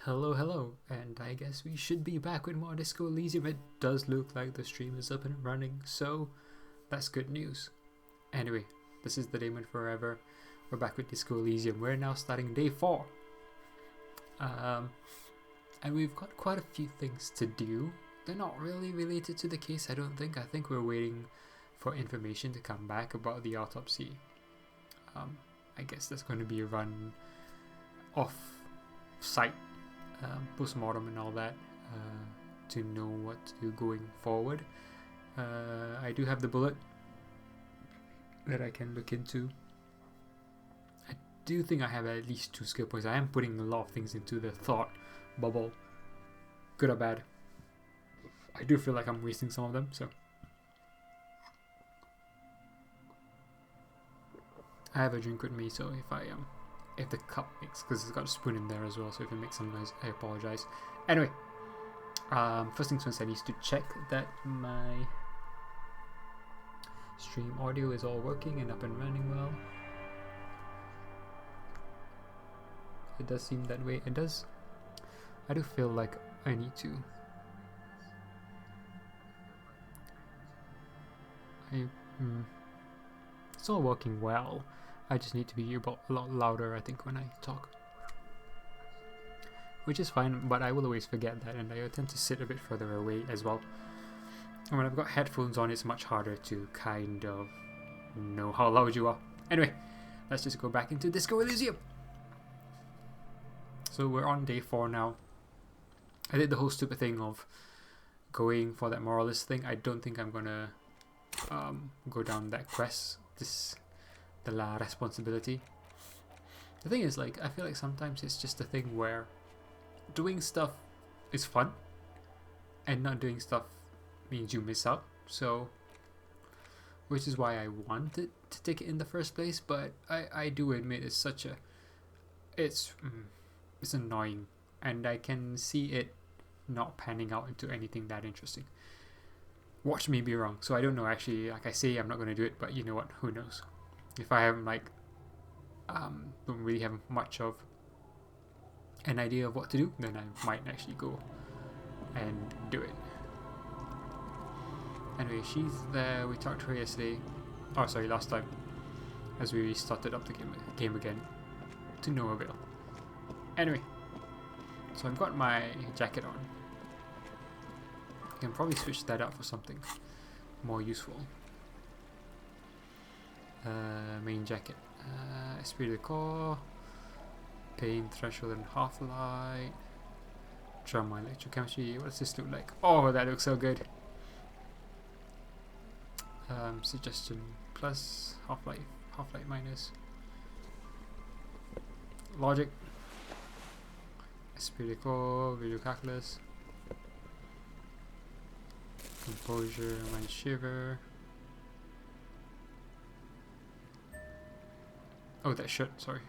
Hello, hello, and I guess we should be back with more Disco Elysium. It does look like the stream is up and running, so that's good news. Anyway, this is the Damon Forever. We're back with Disco Elysium. We're now starting day 4. And we've got quite a few things to do. They're not really related to the case, I don't think. I think we're waiting for information to come back about the autopsy. I guess that's going to be run off site, post-mortem and all that, to know what to do going forward. I do have the bullet that I can look into. I do think I have at least 2 skill points. I am putting a lot of things into the thought bubble, good or bad. I do feel like I'm wasting some of them, so I have a drink with me, so if the cup makes, because it's got a spoon in there as well, so if it makes some noise, I apologize. Anyway, first things first, I need to check that my stream audio is all working and up and running well. It does seem that way. It does. I do feel like I need to. It's all working well. I just need to be a lot louder, I think, when I talk. Which is fine, but I will always forget that, and I tend to sit a bit further away as well. And when I've got headphones on, it's much harder to kind of know how loud you are. Anyway, let's just go back into Disco Elysium. So we're on day 4 now. I did the whole stupid thing of going for that moralist thing. I don't think I'm gonna go down that quest. The La Responsibility. The thing is, like, I feel like sometimes it's just a thing where doing stuff is fun and not doing stuff means you miss out. So, which is why I wanted to take it in the first place, but I do admit it's such a it's annoying, and I can see it not panning out into anything that interesting. Watch me be wrong. So I don't know, actually. Like I say, I'm not going to do it, but you know what, who knows. If I haven't don't really have much of an idea of what to do, then I might actually go and do it. Anyway, she's there. We talked to her yesterday. Oh, sorry, last time, as we started up the game again, to no avail. Anyway, so I've got my jacket on. I can probably switch that out for something more useful. Main jacket, esprit de corps, pain threshold and half-light, drama electrochemistry. What does this look like? Oh, that looks so good. Suggestion plus, half-light minus, logic, esprit de corps, video calculus, composure minus shiver. Oh, that shirt, sorry.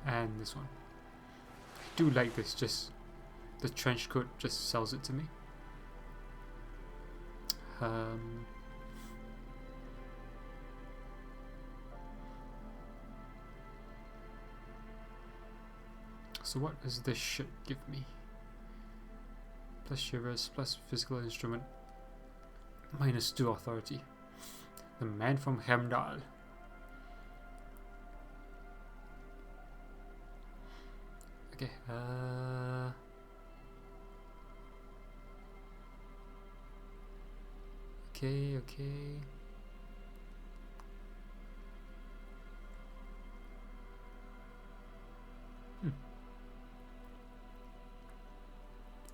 And this one. I do like this, just the trench coat just sells it to me. So what does this shirt give me? Plus shivers, plus physical instrument, minus 2 authority. The man from Hemdal. Okay, okay.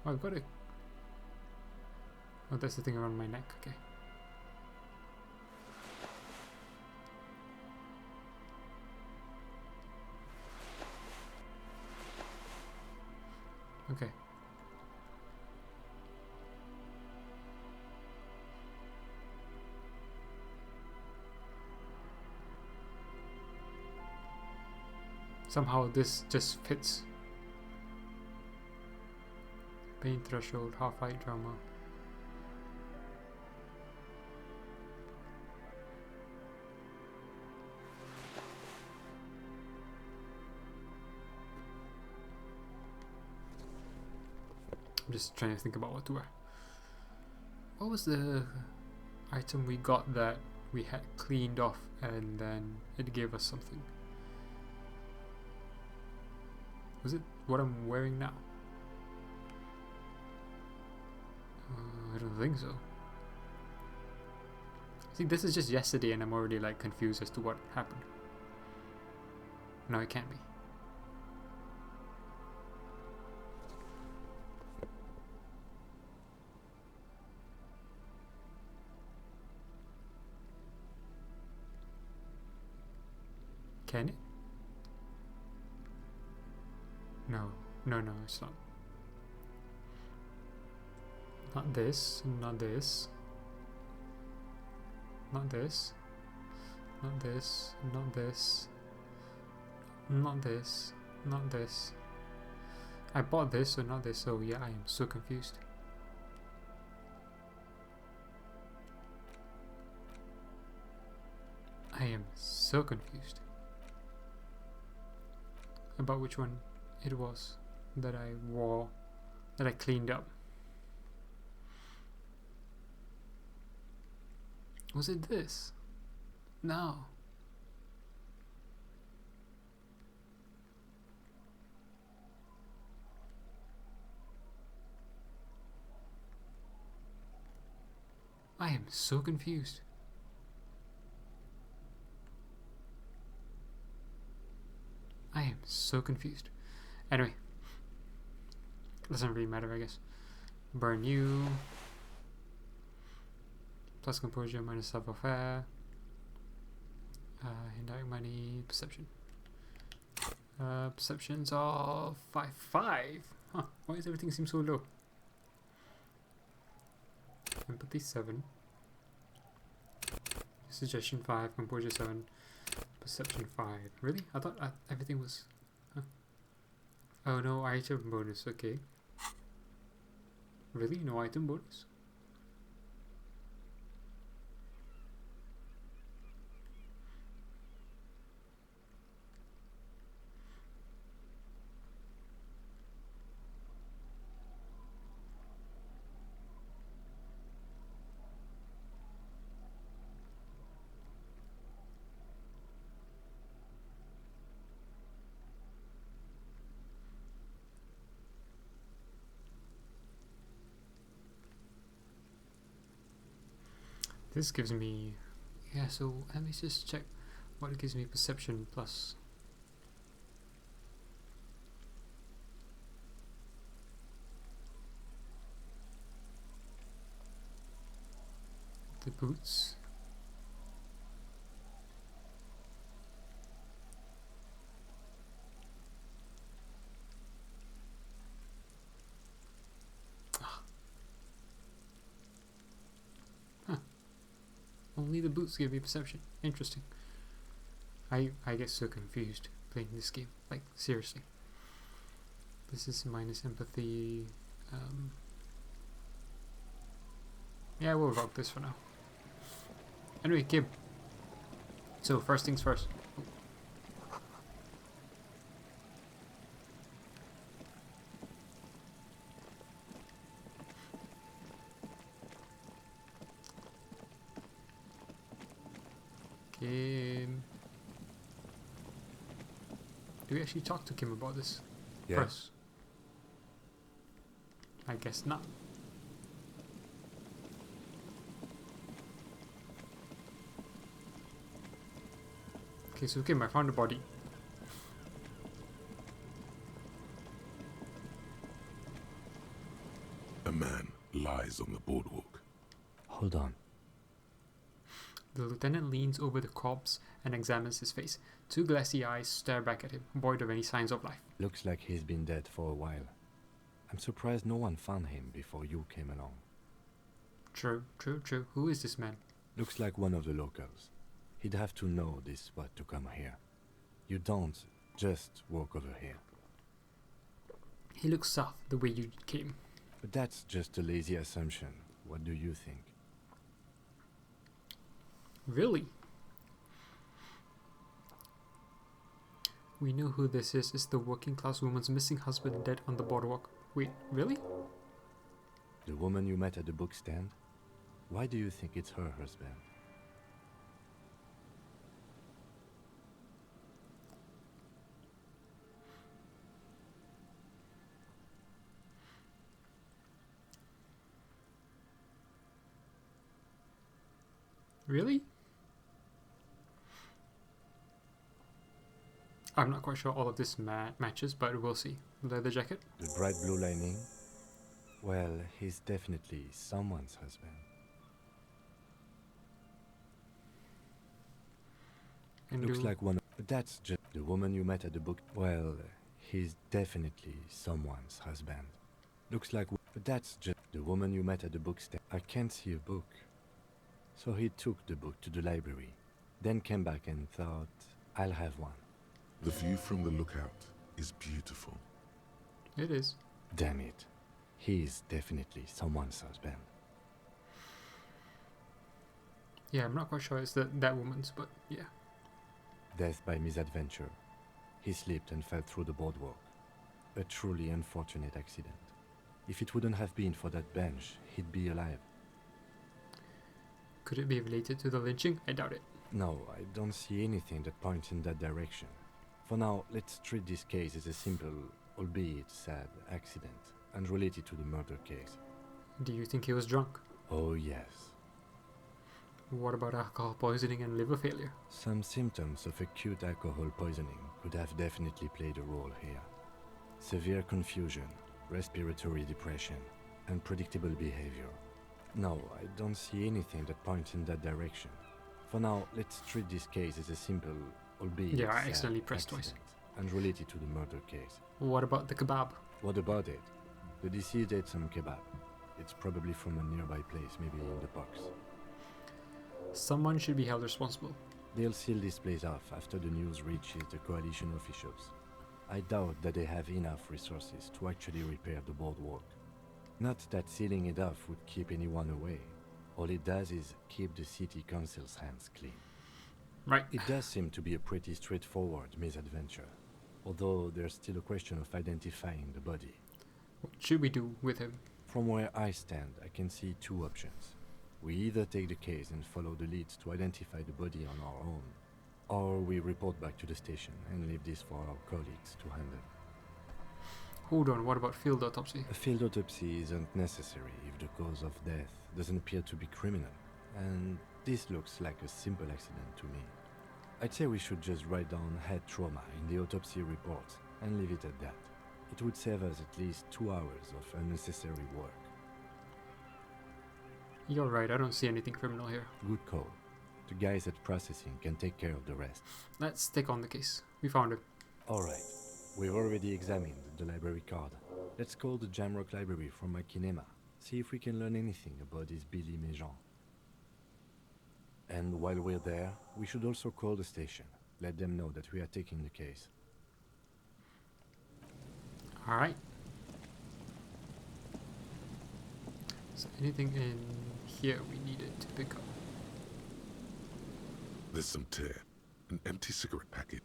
Oh, I've got it. Oh, that's the thing around my neck, okay. Okay. Somehow this just fits. Pain threshold, half-height drama. just trying to think about what to wear. What was the item we got that we had cleaned off and then it gave us something? Was it what I'm wearing now? I don't think so. See, this is just yesterday and I'm already like confused as to what happened. No, it can't be. Can it? No, it's not. Not this, not this. Not this. Not this, not this. Not this, not this. I bought this, so not this, so yeah, I am so confused. I am so confused about which one it was that I wore, that I cleaned up. Was it this? No. I am so confused. I am so confused. Anyway, doesn't really matter, I guess. Burn you. Plus composure minus savoir-faire. Indirect money, perception. Perceptions of 5. Huh, why does everything seem so low? Empathy 7. Suggestion 5, composure 7, perception 5. Really? I thought everything was... Huh. Oh, no item bonus, okay. Really? No item bonus? This gives me... Yeah, so let me just check what it gives me. Perception plus. The boots. Only the boots give me perception. Interesting. I get so confused playing this game. Like, seriously. This is minus empathy. Yeah, we'll rock this for now. Anyway, game. So, first things first. Kim. Do we actually talk to Kim about this? Yes. First? I guess not. Okay, so Kim, I found the body. A man lies on the boardwalk. Hold on. The lieutenant leans over the corpse and examines his face. Two glassy eyes stare back at him, void of any signs of life. Looks like he's been dead for a while. I'm surprised no one found him before you came along. True. Who is this man? Looks like one of the locals. He'd have to know this spot to come here. You don't just walk over here. He looks south, the way you came. But that's just a lazy assumption. What do you think? Really? We know who this is. It's the working class woman's missing husband dead on the boardwalk. Wait, really? The woman you met at the book stand? Why do you think it's her husband? Really? I'm not quite sure all of this matches, but we'll see. Leather jacket. The bright blue lining? Well, he's definitely someone's husband. And Looks like one. But that's just the woman you met at the book. Well, he's definitely someone's husband. Looks like. But that's just the woman you met at the book stand. I can't see a book. So he took the book to the library, then came back and thought, I'll have one. The view from the lookout is beautiful. It is. Damn it. He's definitely someone's husband. Yeah, I'm not quite sure it's that woman's, but yeah. Death by misadventure. He slipped and fell through the boardwalk. A truly unfortunate accident. If it wouldn't have been for that bench, he'd be alive. Could it be related to the lynching? I doubt it. No, I don't see anything that points in that direction. For now, let's treat this case as a simple, albeit sad, accident, unrelated to the murder case. Do you think he was drunk? Oh yes. What about alcohol poisoning and liver failure? Some symptoms of acute alcohol poisoning could have definitely played a role here. Severe confusion, respiratory depression, unpredictable behavior. No, I don't see anything that points in that direction. For now, let's treat this case as a simple, albeit Yeah, I sad accidentally pressed twice. accident, unrelated to the murder case. What about the kebab? What about it? The deceased ate some kebab. It's probably from a nearby place, maybe in the box. Someone should be held responsible. They'll seal this place off after the news reaches the coalition officials. I doubt that they have enough resources to actually repair the boardwalk. Not that sealing it off would keep anyone away. All it does is keep the city council's hands clean. Right. It does seem to be a pretty straightforward misadventure, although there's still a question of identifying the body. What should we do with him? From where I stand, I can see two options. We either take the case and follow the leads to identify the body on our own, or we report back to the station and leave this for our colleagues to handle. Hold on, what about field autopsy? A field autopsy isn't necessary if the cause of death doesn't appear to be criminal, and this looks like a simple accident to me. I'd say we should just write down head trauma in the autopsy report and leave it at that. It would save us at least 2 hours of unnecessary work. You're right, I don't see anything criminal here. Good call. The guys at processing can take care of the rest. Let's take on the case. We found him. Alright, we've already examined the library card. Let's call the Jamrock Library from my kinema. See if we can learn anything about this Billy Méjean. And while we're there, we should also call the station. Let them know that we are taking the case. Alright. So anything in here we needed to pick up? There's some tear, an empty cigarette packet.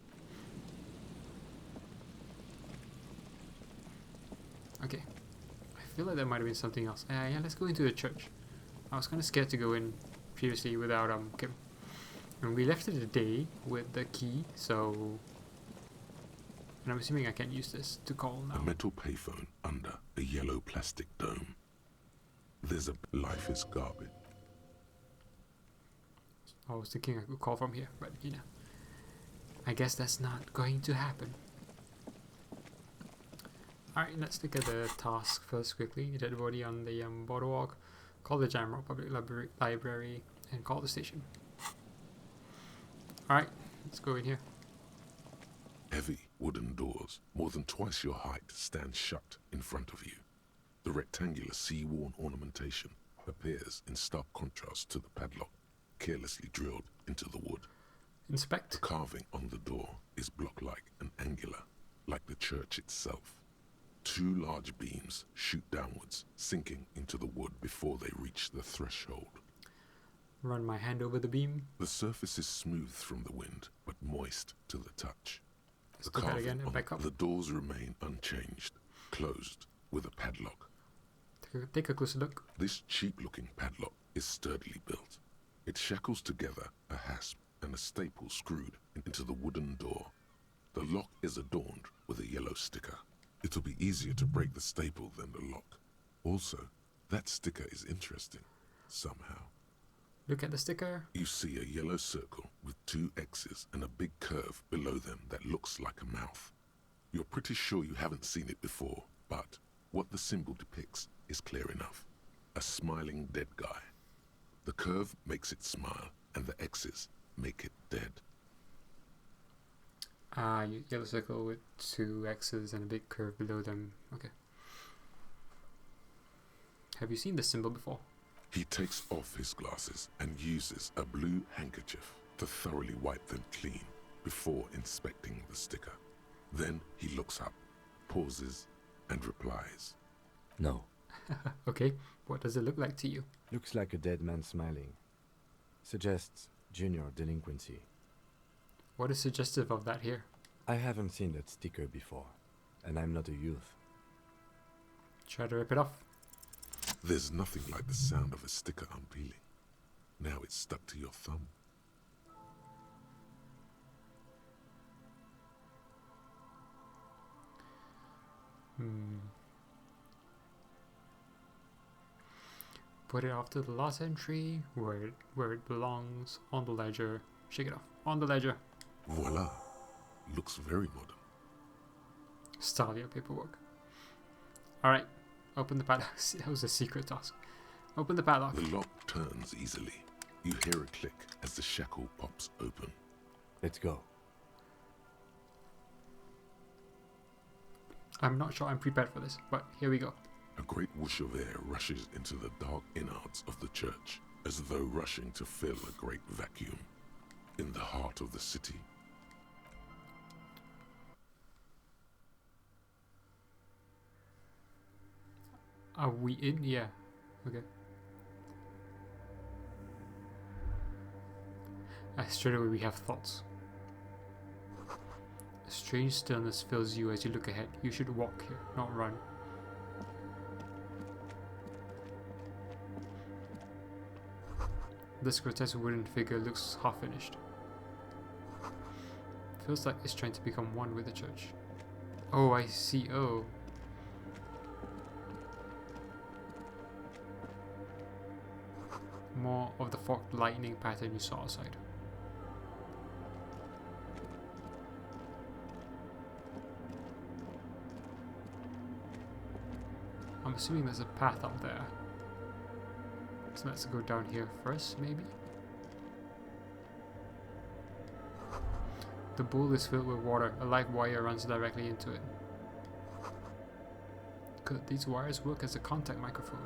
Okay. I feel like there might have been something else. Yeah, let's go into the church. I was kind of scared to go in previously without Kim. And we left it a day with the key, so... And I'm assuming I can't use this to call now. A metal payphone under a yellow plastic dome. There's a life is garbage. I was thinking I could call from here, but you know. I guess that's not going to happen. Alright, let's look at the task first quickly. Dead body on the boardwalk. Call the Jamrock Public Library and call the station. Alright, let's go in here. Heavy wooden doors, more than twice your height, stand shut in front of you. The rectangular sea-worn ornamentation appears in stark contrast to the padlock, carelessly drilled into the wood. The Inspect. carving on the door is block-like and angular, like the church itself. 2 large beams shoot downwards, sinking into the wood before they reach the threshold. Run my hand over the beam. The surface is smooth from the wind, but moist to the touch. Let's do that again and on back up. the doors remain unchanged, closed with a padlock. Take a closer look. This cheap-looking padlock is sturdily built. It shackles together a hasp and a staple screwed into the wooden door. The lock is adorned with a yellow sticker. It'll be easier to break the staple than the lock. Also, that sticker is interesting, somehow. Look at the sticker. You see a yellow circle with 2 X's and a big curve below them that looks like a mouth. You're pretty sure you haven't seen it before, but what the symbol depicts is clear enough. A smiling dead guy. The curve makes it smile, and the X's make it dead. Yellow circle with 2 X's and a big curve below them. Okay. Have you seen this symbol before? He takes off his glasses and uses a blue handkerchief to thoroughly wipe them clean before inspecting the sticker. Then he looks up, pauses, and replies. No. Okay, what does it look like to you? Looks like a dead man smiling. Suggests junior delinquency. What is suggestive of that here? I haven't seen that sticker before, and I'm not a youth. Try to rip it off. There's nothing like the sound of a sticker unpeeling. Now it's stuck to your thumb. Put it off to the last entry, where it belongs, on the ledger. Shake it off. On the ledger. Voila. Looks very modern. Style your paperwork. Alright, open the padlock. That was a secret task. Open the padlock. The lock turns easily. You hear a click as the shackle pops open. Let's go. I'm not sure I'm prepared for this, but here we go. A great whoosh of air rushes into the dark innards of the church, as though rushing to fill a great vacuum. In the heart of the city. Are we in? Yeah. Okay. Straight away we have thoughts. A strange stillness fills you as you look ahead. You should walk here, not run. This grotesque wooden figure looks half-finished. Feels like it's trying to become one with the church. Oh, I see. Oh. More of the forked lightning pattern you saw outside. I'm assuming there's a path up there. So let's go down here first, maybe. The bowl is filled with water. A live wire runs directly into it. Could these wires work as a contact microphone?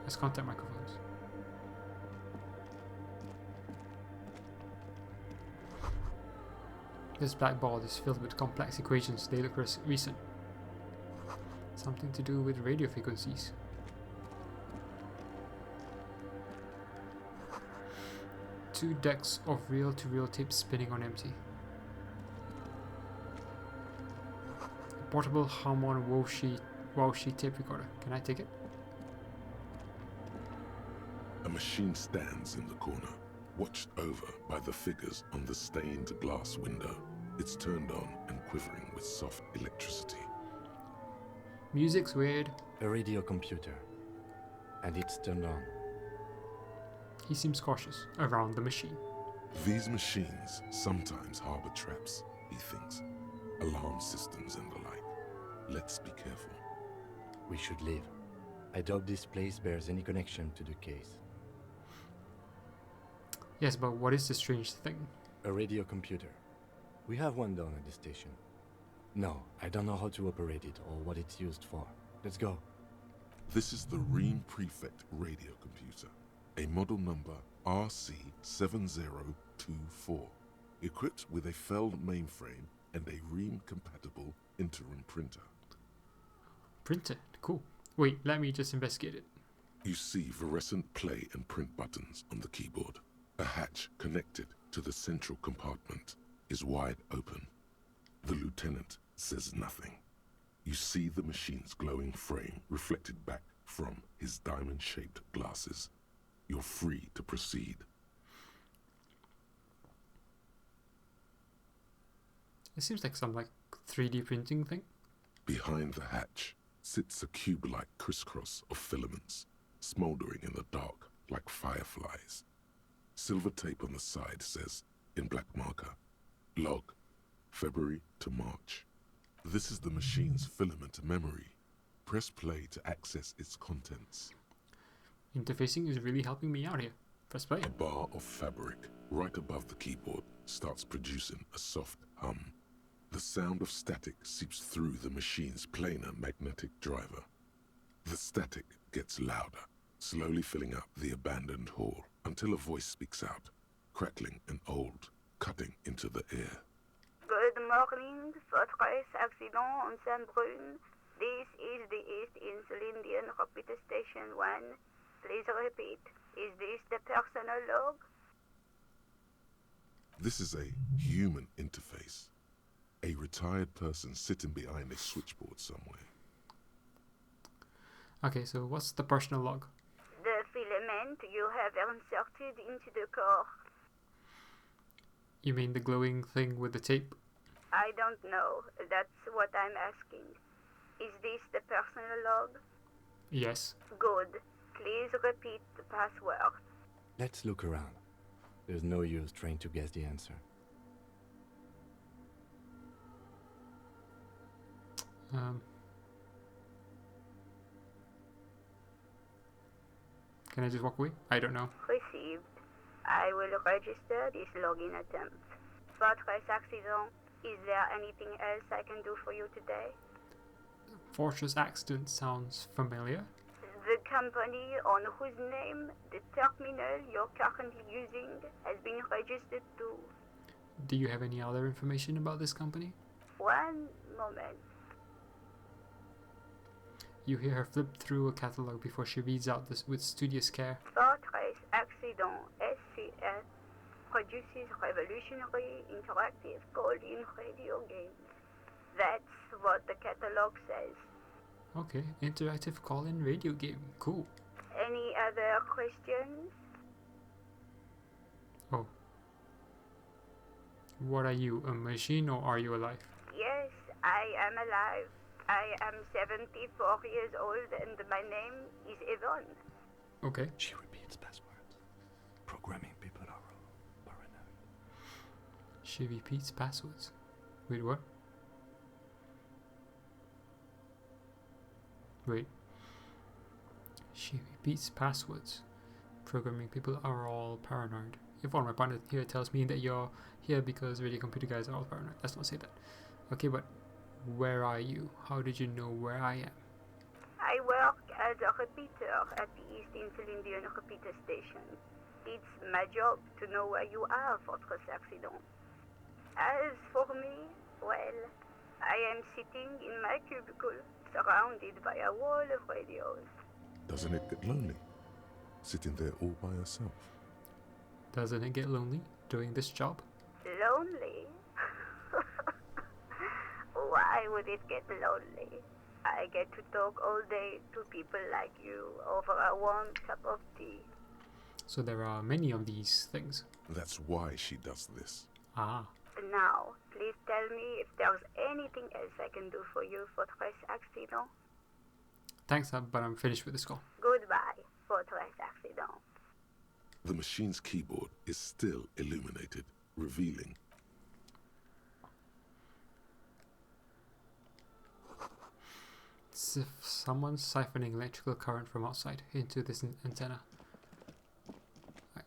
As contact microphones. This black ball is filled with complex equations. They look recent. Something to do with radio frequencies. Two decks of reel-to-reel tapes spinning on empty. A portable Harmon Walshy tape recorder. Can I take it? A machine stands in the corner, watched over by the figures on the stained glass window. It's turned on and quivering with soft electricity. Music's weird. A radio computer. And it's turned on. He seems cautious around the machine. These machines sometimes harbor traps, he thinks. Alarm systems and the like. Let's be careful. We should leave. I doubt this place bears any connection to the case. Yes, but what is this strange thing? A radio computer. We have one down at the station. No, I don't know how to operate it or what it's used for. Let's go. This is the Ream Prefect radio computer. A model number RC7024, equipped with a Feld mainframe and a Ream-compatible interim printer. Printer? Cool. Wait, let me just investigate it. You see fluorescent play and print buttons on the keyboard. A hatch connected to the central compartment is wide open. The lieutenant says nothing. You see the machine's glowing frame reflected back from his diamond-shaped glasses. You're free to proceed. It seems like some 3D printing thing. Behind the hatch sits a cube-like crisscross of filaments, smoldering in the dark like fireflies. Silver tape on the side says, in black marker, log, February to March. This is the machine's filament memory. Press play to access its contents. Interfacing is really helping me out here. Press play. A bar of fabric right above the keyboard starts producing a soft hum. The sound of static seeps through the machine's planar magnetic driver. The static gets louder, slowly filling up the abandoned hall until a voice speaks out, crackling and old, cutting into the air. Good morning, Fortress Accident on Saint-Brune. This is the East Elysium Repeater Station 1. Please repeat. Is this the personal log? This is a human interface. A retired person sitting behind a switchboard somewhere. Okay, so what's the personal log? The filament you have inserted into the core. You mean the glowing thing with the tape? I don't know. That's what I'm asking. Is this the personal log? Yes. Good. Please repeat the password. Let's look around. There's no use trying to guess the answer. Can I just walk away? I don't know. Received. I will register this login attempt. Fortress Accident, is there anything else I can do for you today? Fortress Accident sounds familiar. The company on whose name the terminal you're currently using has been registered to. Do you have any other information about this company? One moment. You hear her flip through a catalog before she reads out this with studious care. Fortress Accident SCS produces revolutionary interactive call-in radio games. That's what the catalog says. Okay, interactive call-in radio game. Cool. Any other questions? Oh. What are you, a machine, or are you alive? Yes, I am alive. I am 74 years old and my name is Yvonne. Okay. She repeats passwords. Programming people are all paranoid. She repeats passwords. Wait, what? Wait. She repeats passwords. Programming people are all paranoid. Yvonne, my partner here, tells me that you're here because radio computer guys are all paranoid. Let's not say that. Okay, but where are you? How did you know where I am? I work as a repeater at the East Elysium Repeater Station. It's my job to know where you are, Fortress Accident. As for me, well, I am sitting in my cubicle, surrounded by a wall of radios. Doesn't it get lonely, sitting there all by yourself? Doesn't it get lonely doing this job? Lonely? Why would it get lonely? I get to talk all day to people like you over a warm cup of tea. So there are many of these things. That's why she does this. Ah. Now, please tell me if there's anything else I can do for you, Fortress Accident. Thanks, but I'm finished with this call. Goodbye, Fortress Accident. The machine's keyboard is still illuminated, revealing It's if someone's siphoning electrical current from outside into this antenna. Right,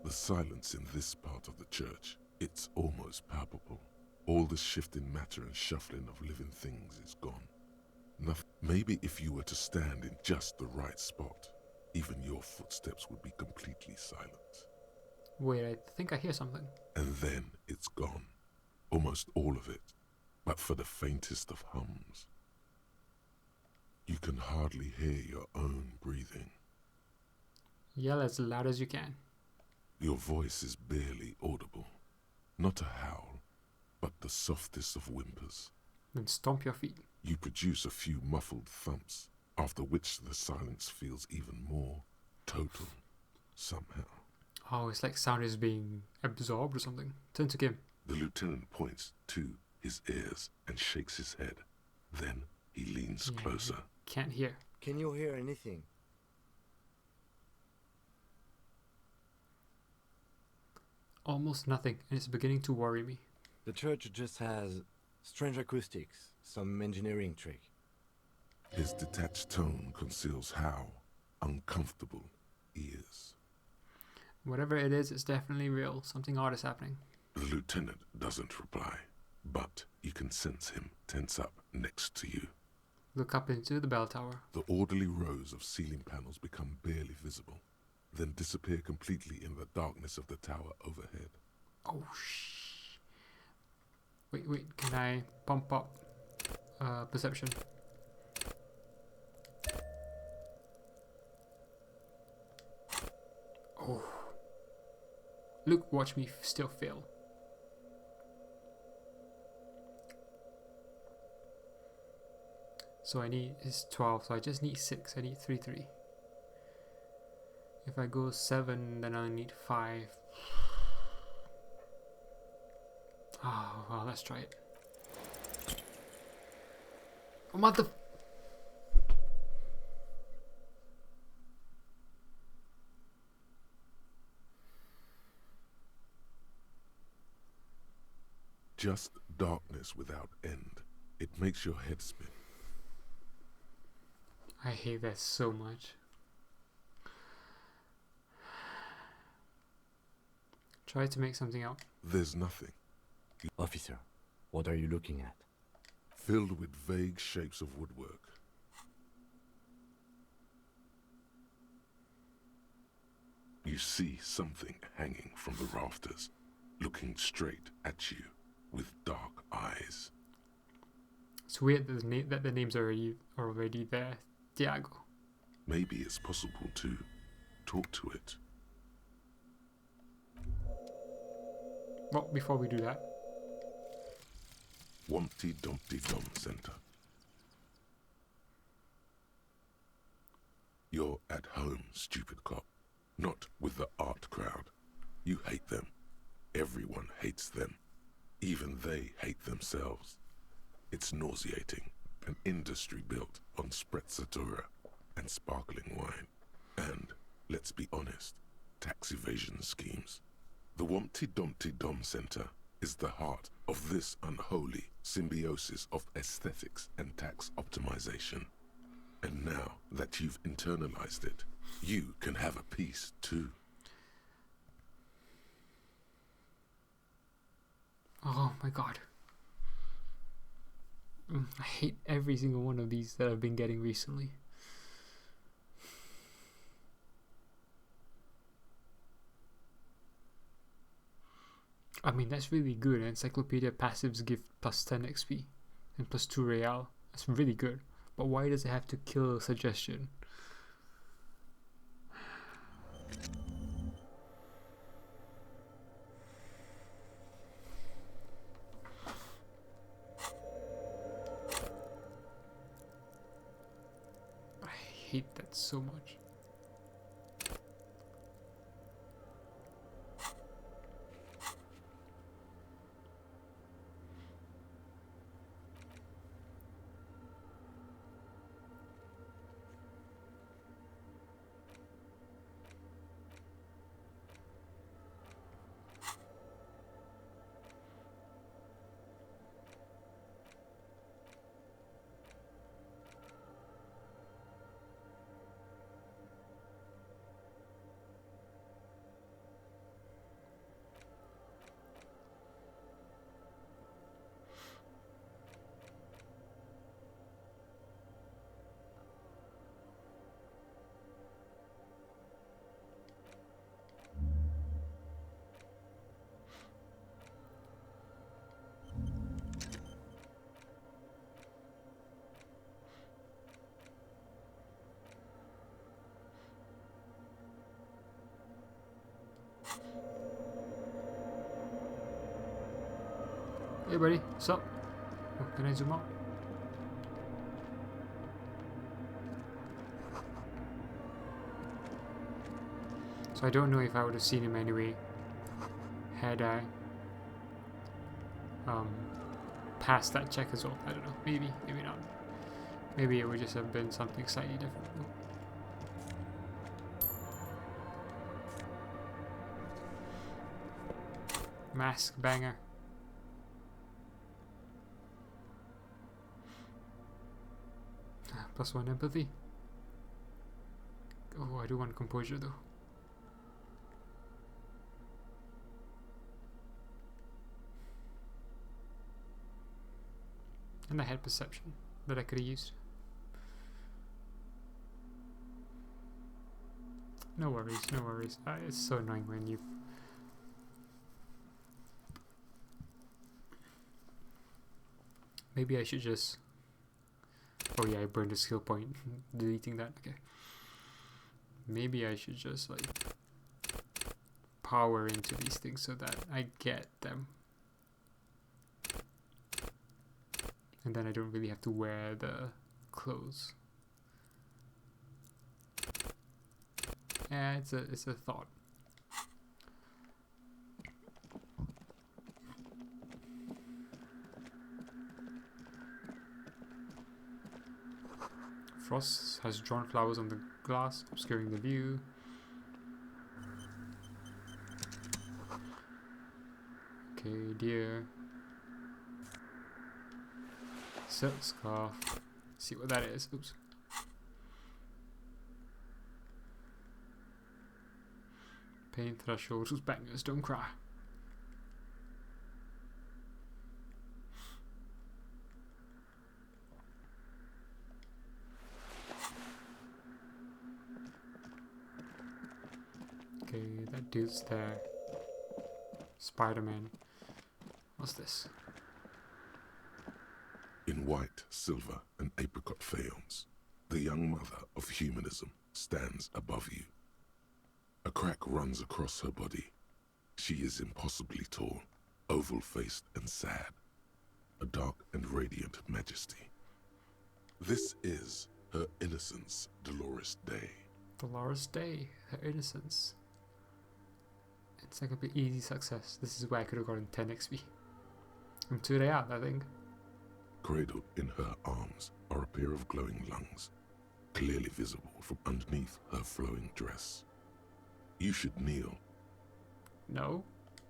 the silence in this part of the church. It's almost palpable. All the shifting matter and shuffling of living things is gone. Maybe if you were to stand in just the right spot, even your footsteps would be completely silent. Wait, I think I hear something. And then it's gone. Almost all of it. But for the faintest of hums. You can hardly hear your own breathing. Yell as loud as you can. Your voice is barely audible. Not a howl, but the softest of whimpers. Then stomp your feet. You produce a few muffled thumps, after which the silence feels even more total, somehow. Oh, it's like sound is being absorbed or something. Turn to Kim. The lieutenant points to his ears and shakes his head. Then he leans Yeah, closer. Can't hear. Can you hear anything? Almost nothing, and it's beginning to worry me. The church just has strange acoustics, some engineering trick. His detached tone conceals how uncomfortable he is. Whatever it is, it's definitely real. Something odd is happening. The lieutenant doesn't reply, but you can sense him tense up next to you. Look up into the bell tower. The orderly rows of ceiling panels become barely visible, then disappear completely in the darkness of the tower overhead. Oh, Wait, can I pump up perception? Oh. Look, watch me still fail. So I need, it's 12, so I just need 6. I need 3. If I go 7, then I need 5. Oh, well, let's try it. Oh, mother... Just darkness without end. It makes your head spin. I hate that so much. Try to make something out. There's nothing. Officer, what are you looking at? Filled with vague shapes of woodwork. You see something hanging from the rafters, looking straight at you with dark eyes. It's weird that the names are already there. Tiago. Maybe it's possible to talk to it. Well, before we do that, Wumpty Dumpty Dum Center. You're at home, stupid cop. Not with the art crowd. You hate them. Everyone hates them. Even they hate themselves. It's nauseating. An industry built on sprezzatura and sparkling wine. And, let's be honest, tax evasion schemes. The Wumpty Dumpty Dum Center is the heart of this unholy symbiosis of aesthetics and tax optimization. And now that you've internalized it, you can have a piece too. oh my god. I hate every single one of these that I've been getting recently. I mean, that's really good. Encyclopedia passives give plus 10 XP and plus 2 real. That's really good. But why does it have to kill suggestion? I hate that so much. Hey buddy, what's up? Oh, can I zoom out? So I don't know if I would have seen him anyway had I passed that check as well. I don't know. Maybe, maybe not. Maybe it would just have been something slightly different. Mask banger. +1 empathy. Oh, I do want composure though. And I had perception that I could have used. No worries, no worries. It's so annoying when you... Maybe I should just... Oh yeah, I burned a skill point. Deleting that, okay. Maybe I should just like power into these things so that I get them. And then I don't really have to wear the clothes. Yeah, it's a thought. Frost has drawn flowers on the glass, obscuring the view. Okay, dear. Silk scarf. See what that is. Oops. Pain threshold whose bangers don't cry. Okay, that dude's there. Spider-Man. What's this? In white, silver, and apricot faience, the young mother of humanism stands above you. A crack runs across her body. She is impossibly tall, oval-faced and sad, a dark and radiant majesty. This is her innocence, Dolores Day. Dolores Day, her innocence. It's like a bit easy success. This is where I could have gotten 10 XP. I'm 2 day out, I think. Cradled in her arms are a pair of glowing lungs, clearly visible from underneath her flowing dress. You should kneel. No?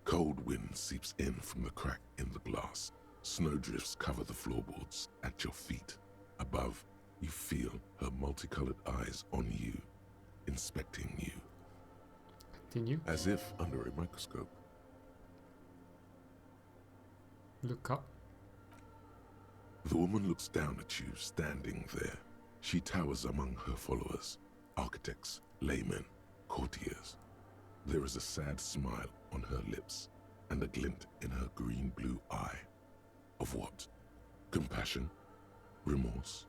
Cold wind seeps in from the crack in the glass. Snowdrifts cover the floorboards at your feet. Above, you feel her multicolored eyes on you, inspecting you. Continue. As if under a microscope. Look up. The woman looks down at you, standing there. She towers among her followers, architects, laymen, courtiers. There is a sad smile on her lips, and a glint in her green-blue eye. Of what? Compassion? Remorse?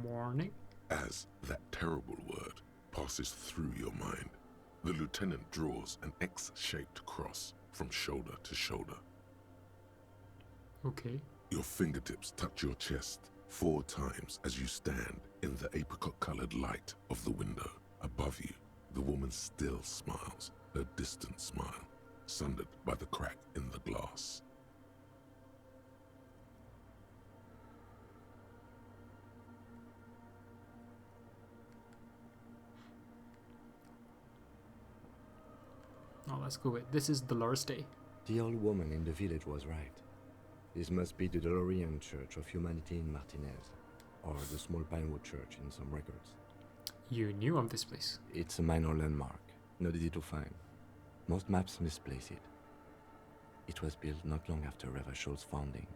Morning. As that terrible word passes through your mind, the lieutenant draws an X-shaped cross from shoulder to shoulder. Okay. Your fingertips touch your chest 4 times as you stand in the apricot-colored light of the window. Above you, the woman still smiles, her distant smile, sundered by the crack in the glass. Oh, let's go with this is Dolores Day. The old woman in the village was right. This must be the Delorean Church of Humanity in Martinez, or the small Pinewood Church in some records. You knew of this place. It's a minor landmark, not easy to find. Most maps misplace it. It was built not long after Revachol's founding,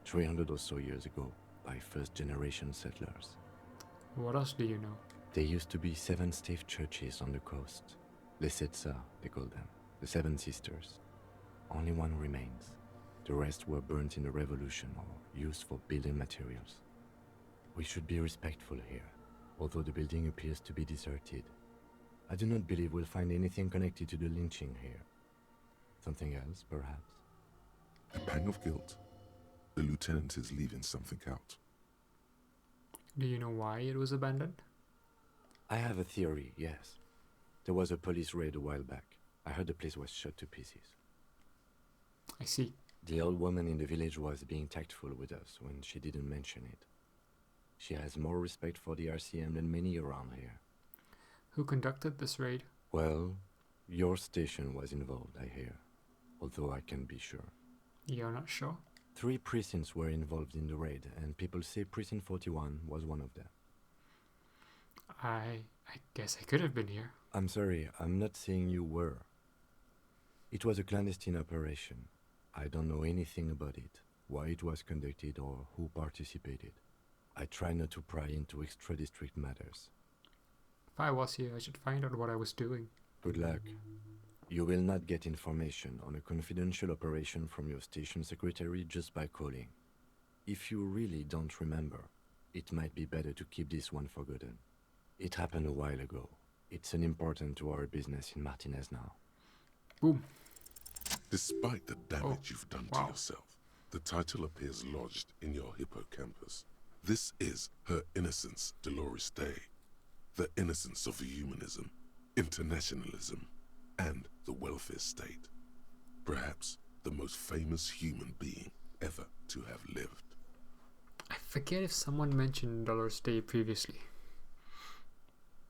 300 or so years ago, by first-generation settlers. What else do you know? There used to be 7 stave churches on the coast. Les Sept Sœurs, they call them, the 7 sisters. Only one remains. The rest were burnt in the revolution or used for building materials. We should be respectful here, although the building appears to be deserted. I do not believe we'll find anything connected to the lynching here. Something else, perhaps? A pang of guilt. The lieutenant is leaving something out. Do you know why it was abandoned? I have a theory, yes. There was a police raid a while back. I heard the place was shot to pieces. I see. The old woman in the village was being tactful with us when she didn't mention it. She has more respect for the RCM than many around here. Who conducted this raid? Well, your station was involved, I hear. Although I can't be sure. You're not sure? 3 precincts were involved in the raid, and people say Precinct 41 was one of them. I guess I could have been here. I'm sorry, I'm not saying you were. It was a clandestine operation. I don't know anything about it, why it was conducted, or who participated. I try not to pry into extra-district matters. If I was here, I should find out what I was doing. Good luck. You will not get information on a confidential operation from your station secretary just by calling. If you really don't remember, it might be better to keep this one forgotten. It happened a while ago. It's unimportant to our business in Martinez now. Boom. Despite the damage you've done to Wow. yourself, the title appears lodged in your hippocampus. This is Her Innocence, Dolores Day. The innocence of humanism, internationalism, and the welfare state. Perhaps the most famous human being ever to have lived. I forget if someone mentioned Dolores Day previously.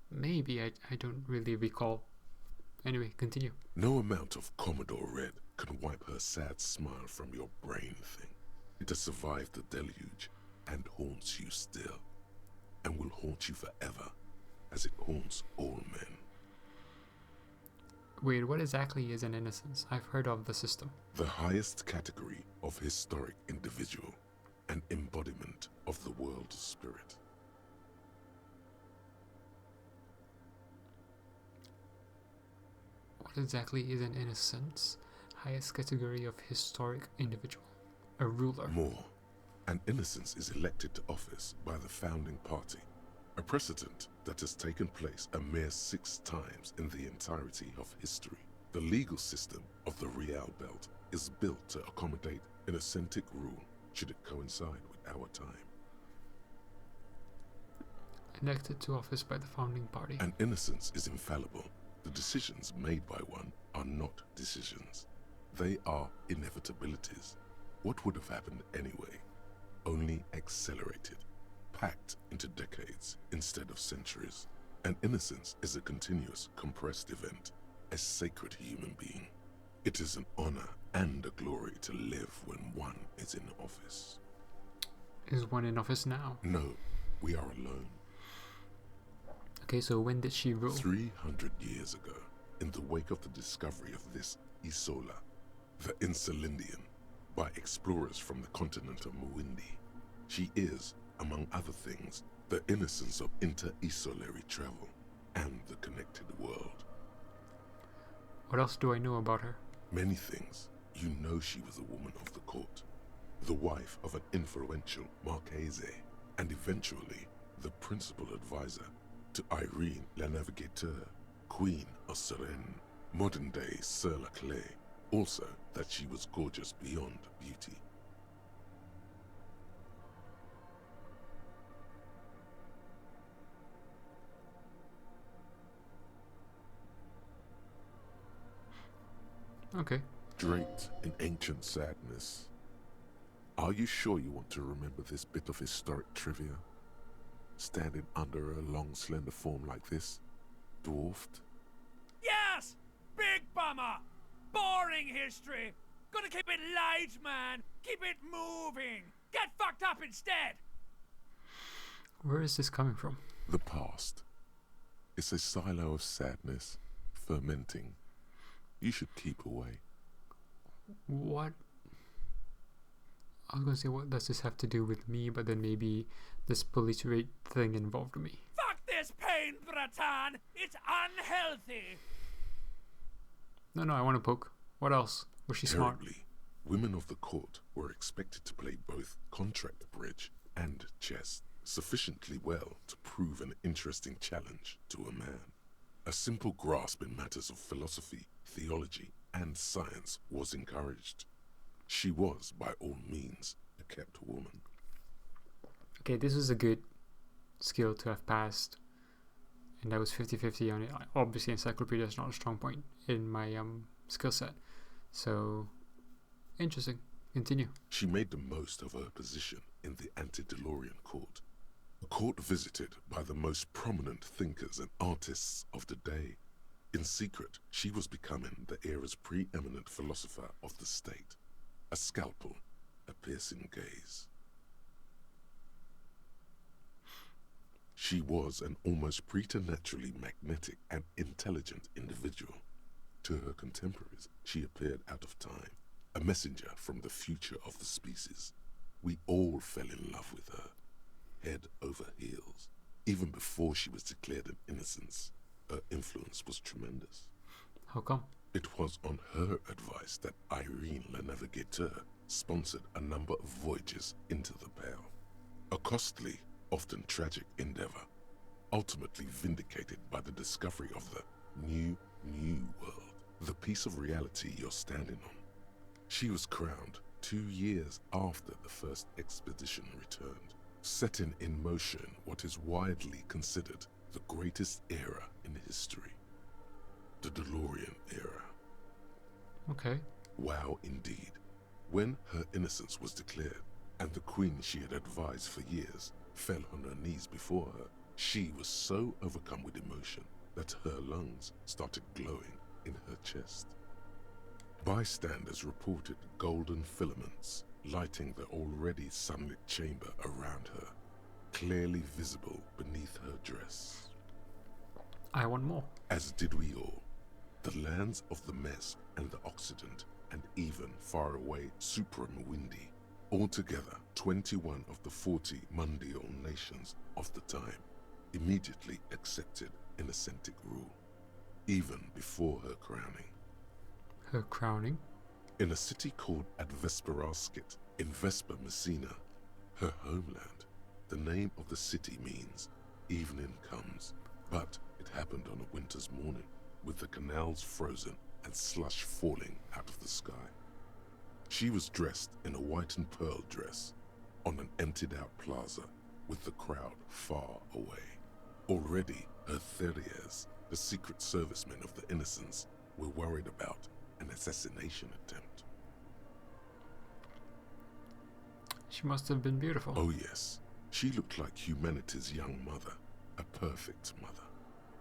Maybe, I don't really recall. Anyway, continue. No amount of Commodore Red can wipe her sad smile from your brain thing. It has survived the deluge and haunts you still, and will haunt you forever, as it haunts all men. Wait, what exactly is an innocence? I've heard of the system. The highest category of historic individual, an embodiment of the world spirit. What exactly is an innocence? Highest category of historic individual. A ruler. More, an innocence is elected to office by the founding party, a precedent that has taken place a mere 6 times in the entirety of history. The legal system of the Real Belt is built to accommodate an authentic rule should it coincide with our time. Elected to office by the founding party. An innocence is infallible. The decisions made by one are not decisions. They are inevitabilities. What would have happened anyway? Only accelerated, packed into decades instead of centuries. An innocence is a continuous, compressed event, a sacred human being. It is an honor and a glory to live when one is in office. Is one in office now? No, we are alone. Okay, so when did she rule? 300 years ago, in the wake of the discovery of this Isola, the Insulindian, by explorers from the continent of Muindi, she is, among other things, the innocence of inter-isolary travel and the connected world. What else do I know about her? Many things. You know she was a woman of the court, the wife of an influential Marchese, and eventually the principal advisor to Irene La Navigateur, Queen of Suresnes, modern-day Sir La Clé. Also, that she was gorgeous beyond beauty. Okay. Draped in ancient sadness. Are you sure you want to remember this bit of historic trivia? Standing under a long, slender form like this, dwarfed? Yes! Big bummer! Boring history! Gonna keep it light, man! Keep it moving! Get fucked up instead! Where is this coming from? The past. It's a silo of sadness, fermenting. You should keep away. What? I was gonna say, what does this have to do with me? But then maybe this police raid thing involved me. Fuck this pain, Bratan! It's unhealthy! No, I want to poke. What else? Was she smart? Terribly, women of the court were expected to play both contract bridge and chess sufficiently well to prove an interesting challenge to a man. A simple grasp in matters of philosophy, theology, and science was encouraged. She was, by all means, a kept woman. Okay, this was a good skill to have passed. And that was 50-50 on it. Obviously, encyclopedia is not a strong point in my skill set. So, interesting. Continue. She made the most of her position in the Antediluvian court, a court visited by the most prominent thinkers and artists of the day. In secret, she was becoming the era's preeminent philosopher of the state, a scalpel, a piercing gaze. She was an almost preternaturally magnetic and intelligent individual. To her contemporaries, she appeared out of time, a messenger from the future of the species. We all fell in love with her, head over heels. Even before she was declared an innocence, her influence was tremendous. How come? It was on her advice that Irene Le Navigateur sponsored a number of voyages into the Pale. A costly, often tragic endeavor, ultimately vindicated by the discovery of the new world, the piece of reality you're standing on. She was crowned 2 years after the first expedition returned, setting in motion what is widely considered the greatest era in history, the DeLorean era. Okay. Wow, indeed. When her innocence was declared, and the queen she had advised for years fell on her knees before her, she was so overcome with emotion that her lungs started glowing in her chest. Bystanders reported golden filaments lighting the already sunlit chamber around her, clearly visible beneath her dress. I want more. As did we all. The lands of the Mesk and the Occident, and even far away Supreme Windy, altogether 21 of the 40 mundial nations of the time, immediately accepted Innocentic rule, even before her crowning. Her crowning? In a city called Advesperaskit, in Vesper Messina, her homeland, the name of the city means evening comes, but it happened on a winter's morning, with the canals frozen and slush falling out of the sky. She was dressed in a white and pearl dress on an emptied-out plaza with the crowd far away. Already, her Theriers, the secret servicemen of the Innocents, were worried about an assassination attempt. She must have been beautiful. Oh yes, she looked like humanity's young mother, a perfect mother,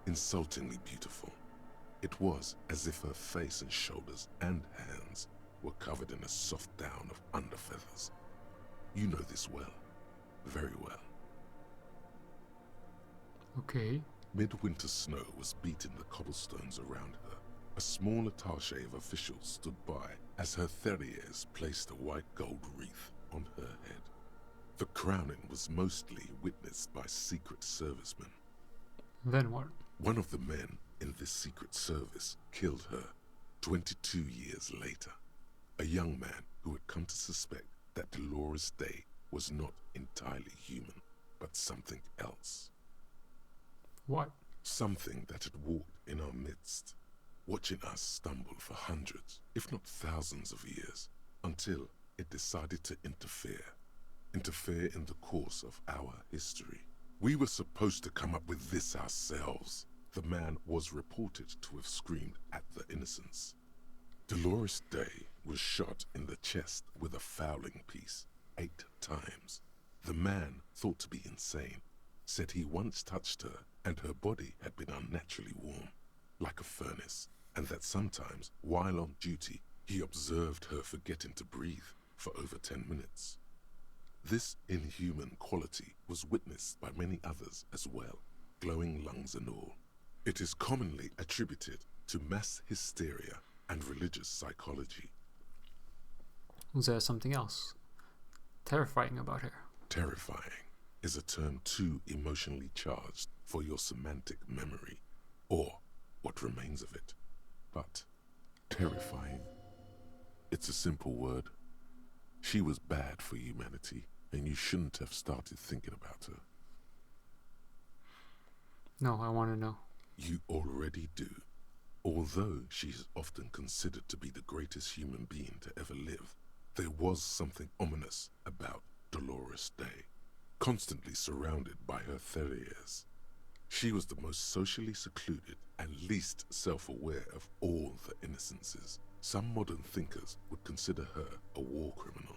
insultingly beautiful. It was as if her face and shoulders and hands were covered in a soft down of underfeathers. You know this well, very well. Okay. Midwinter snow was beating the cobblestones around her. A small attaché of officials stood by as her Theriers placed a white gold wreath on her head. The crowning was mostly witnessed by Secret Servicemen. Then what? One of the men in this Secret Service killed her 22 years later. A young man who had come to suspect that Dolores Day was not entirely human, but something else. What? Something that had walked in our midst, watching us stumble for hundreds, if not thousands of years, until it decided to interfere in the course of our history. We were supposed to come up with this ourselves, the man was reported to have screamed at the Innocents. Dolores Day was shot in the chest with a fowling piece 8 times. The man, thought to be insane, said he once touched her and her body had been unnaturally warm, like a furnace, and that sometimes, while on duty, he observed her forgetting to breathe for over 10 minutes. This inhuman quality was witnessed by many others as well, glowing lungs and all. It is commonly attributed to mass hysteria and religious psychology. Was there something else terrifying about her? Terrifying is a term too emotionally charged for your semantic memory, or what remains of it. But terrifying, it's a simple word. She was bad for humanity, and you shouldn't have started thinking about her. No, I want to know. You already do. Although she is often considered to be the greatest human being to ever live, There was something ominous about Dolores Day, constantly surrounded by her terriers. She was the most socially secluded and least self-aware of all the innocences. Some modern thinkers would consider her a war criminal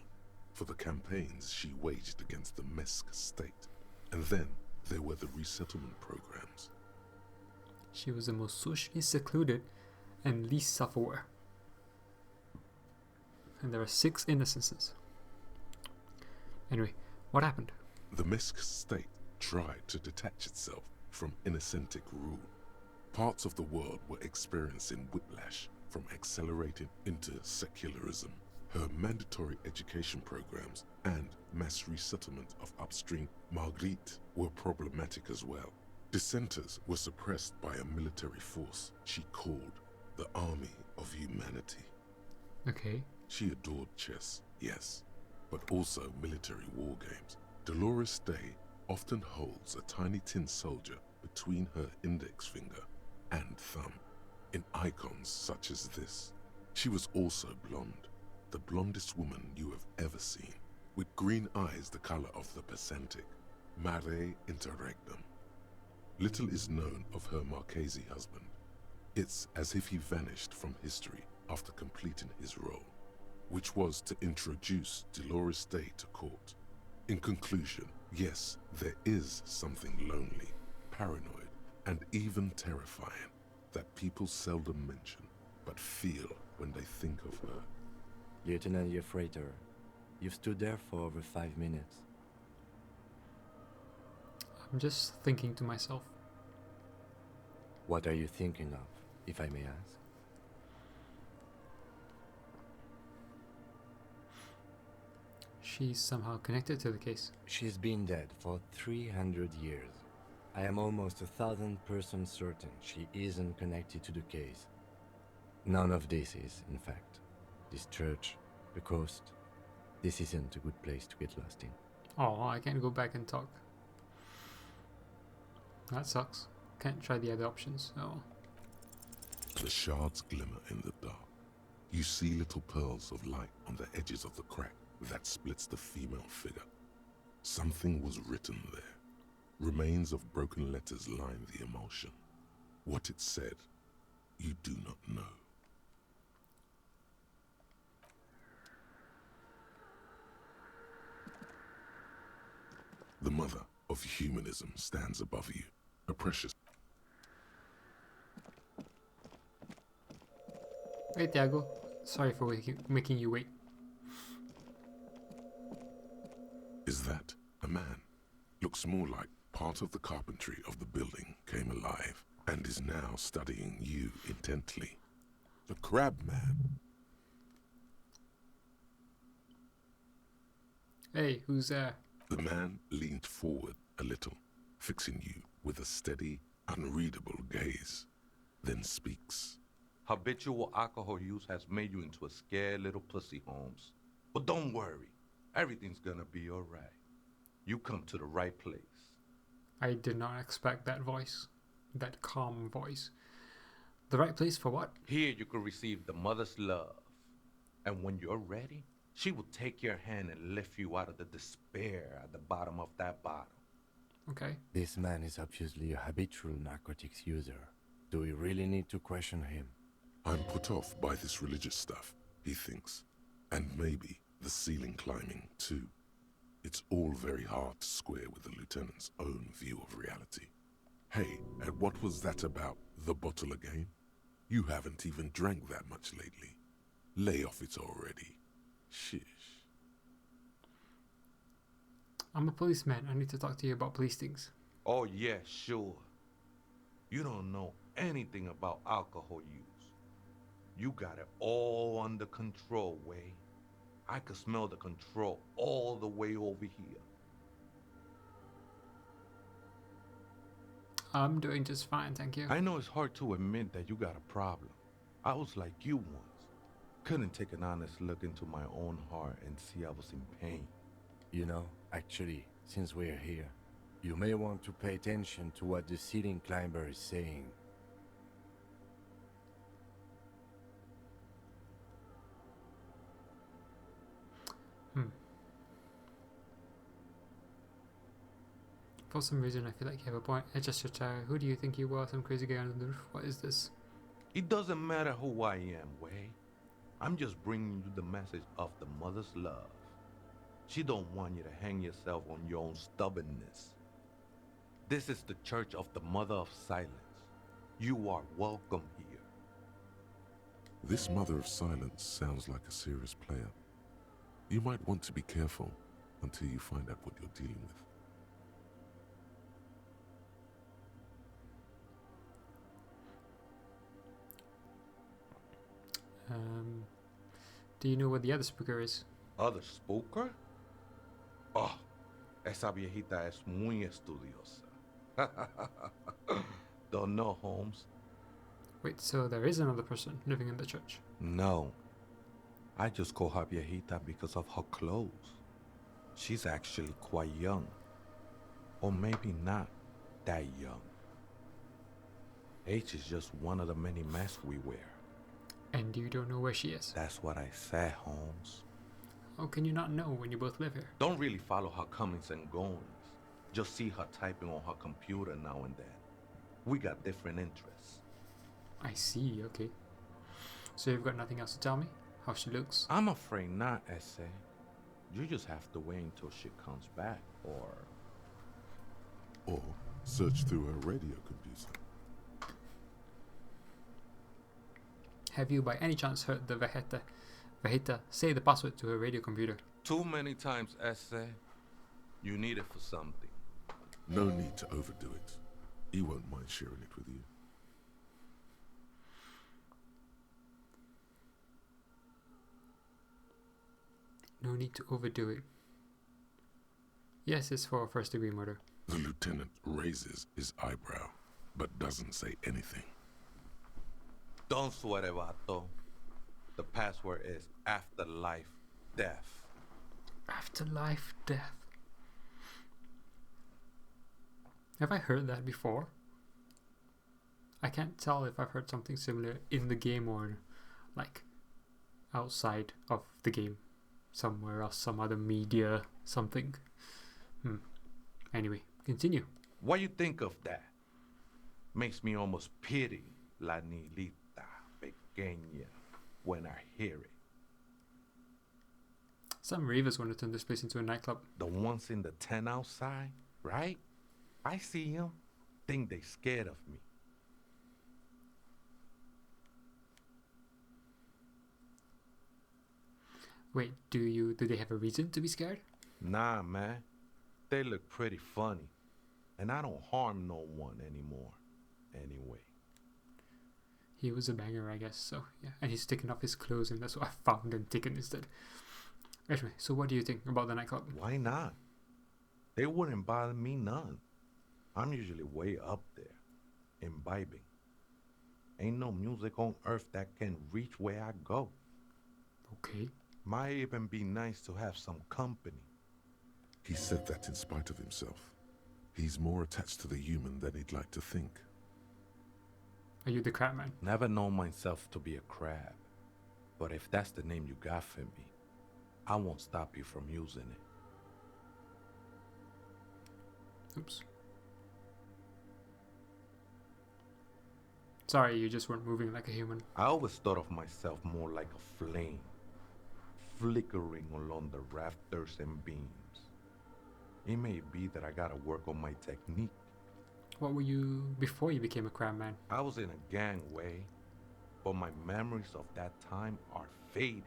for the campaigns she waged against the Mesk state. And then there were the resettlement programs. She was the most socially secluded and least self-aware. And there are 6 innocences. Anyway, what happened? The Mesk state tried to detach itself from innocentic rule. Parts of the world were experiencing whiplash from accelerating into secularism. Her mandatory education programs and mass resettlement of upstream Marguerite were problematic as well. Dissenters were suppressed by a military force she called the Army of Humanity. Okay. She adored chess, yes, but also military war games. Dolores Day often holds a tiny tin soldier between her index finger and thumb in icons such as this. She was also blonde, the blondest woman you have ever seen, with green eyes the color of the Pacific, mare interregnum. Little is known of her Marchese husband. It's as if he vanished from history after completing his role, which was to introduce Dolores Day to court. In conclusion, yes, there is something lonely, paranoid, and even terrifying that people seldom mention, but feel when they think of her. Lieutenant Yefrater, you've stood there for over 5 minutes. I'm just thinking to myself. What are you thinking of, if I may ask? She's somehow connected to the case. She's been dead for 300 years. I am almost 1,000% certain she isn't connected to the case. None of this is, in fact. This church, the coast, this isn't a good place to get lost in. Oh, I can't go back and talk. That sucks. Can't try the other options. Oh. The shards glimmer in the dark. You see little pearls of light on the edges of the crack that splits the female figure. Something was written there. Remains of broken letters line the emulsion. What it said, you do not know. The mother of humanism stands above you, a precious... Hey, Tiago. Sorry for making you wait. Is that a man? Looks more like part of the carpentry of the building came alive and is now studying you intently. The crab man. Hey, who's there? The man leaned forward a little, fixing you with a steady, unreadable gaze, then speaks. Habitual alcohol use has made you into a scared little pussy, Holmes. But don't worry, everything's gonna be alright. You come to the right place. I did not expect that voice. That calm voice. The right place for what? Here you can receive the mother's love. And when you're ready, she will take your hand and lift you out of the despair at the bottom of that bottle. Okay. This man is obviously a habitual narcotics user. Do we really need to question him? I'm put off by this religious stuff, he thinks. And maybe the ceiling climbing, too. It's all very hard to square with the lieutenant's own view of reality. Hey, and what was that about the bottle again? You haven't even drank that much lately. Lay off it already. Shish. I'm a policeman. I need to talk to you about police things. Oh yeah, sure. You don't know anything about alcohol use. You got it all under control, Way. I could smell the control all the way over here. I'm doing just fine, thank you. I know it's hard to admit that you got a problem. I was like you once. Couldn't take an honest look into my own heart and see I was in pain. You know, actually, since we're here, you may want to pay attention to what the ceiling climber is saying. For some reason, I feel like you have a point. I just your child. Who do you think you are? Some crazy guy on the roof? What is this? It doesn't matter who I am, Way. I'm just bringing you the message of the mother's love. She don't want you to hang yourself on your own stubbornness. This is the Church of the Mother of Silence. You are welcome here. This Mother of Silence sounds like a serious player. You might want to be careful until you find out what you're dealing with. Do you know what the other speaker is? Other spooker? Oh, esa viejita es muy estudiosa. Don't know, Holmes. Wait, so there is another person living in the church? No. I just call her viejita because of her clothes. She's actually quite young. Or maybe not that young. Age is just one of the many masks we wear. And you don't know where she is? That's what I said, Holmes. How can you not know when you both live here? Don't really follow her comings and goings. Just see her typing on her computer now and then. We got different interests. I see, okay. So you've got nothing else to tell me? How she looks? I'm afraid not, Essay. You just have to wait until she comes back, Or search through her radio computer. Have you by any chance heard the Vegeta say the password to her radio computer? Too many times, Essay. You need it for something. No need to overdo it. He won't mind sharing it with you. No need to overdo it. Yes, it's for first-degree murder. The lieutenant raises his eyebrow, but doesn't say anything. Don't sweat it, vato. The password is afterlife death. Afterlife death. Have I heard that before? I can't tell if I've heard something similar in the game or like outside of the game. Somewhere else, some other media, something. Anyway, continue. What you think of that? Makes me almost pity La Nilita Pequeña when I hear it. Some ravers want to turn this place into a nightclub. The ones in the tent outside, right? I see them. Think they scared of me. Wait, do they have a reason to be scared? Nah, man. They look pretty funny. And I don't harm no one anymore. Anyway. He was a banger, I guess, so yeah. And he's taken off his clothes and that's what I found and taken instead. Anyway, so what do you think about the nightclub? Why not? They wouldn't bother me none. I'm usually way up there, imbibing. Ain't no music on earth that can reach where I go. Okay. Might even be nice to have some company. He said that in spite of himself. He's more attached to the human than he'd like to think. Are you the crab man? Never known myself to be a crab. But if that's the name you got for me, I won't stop you from using it. Oops. Sorry, you just weren't moving like a human. I always thought of myself more like a flame, flickering along the rafters and beams. It may be that I gotta work on my technique. What were you before you became a crab man? I was in a gangway, but my memories of that time are fading.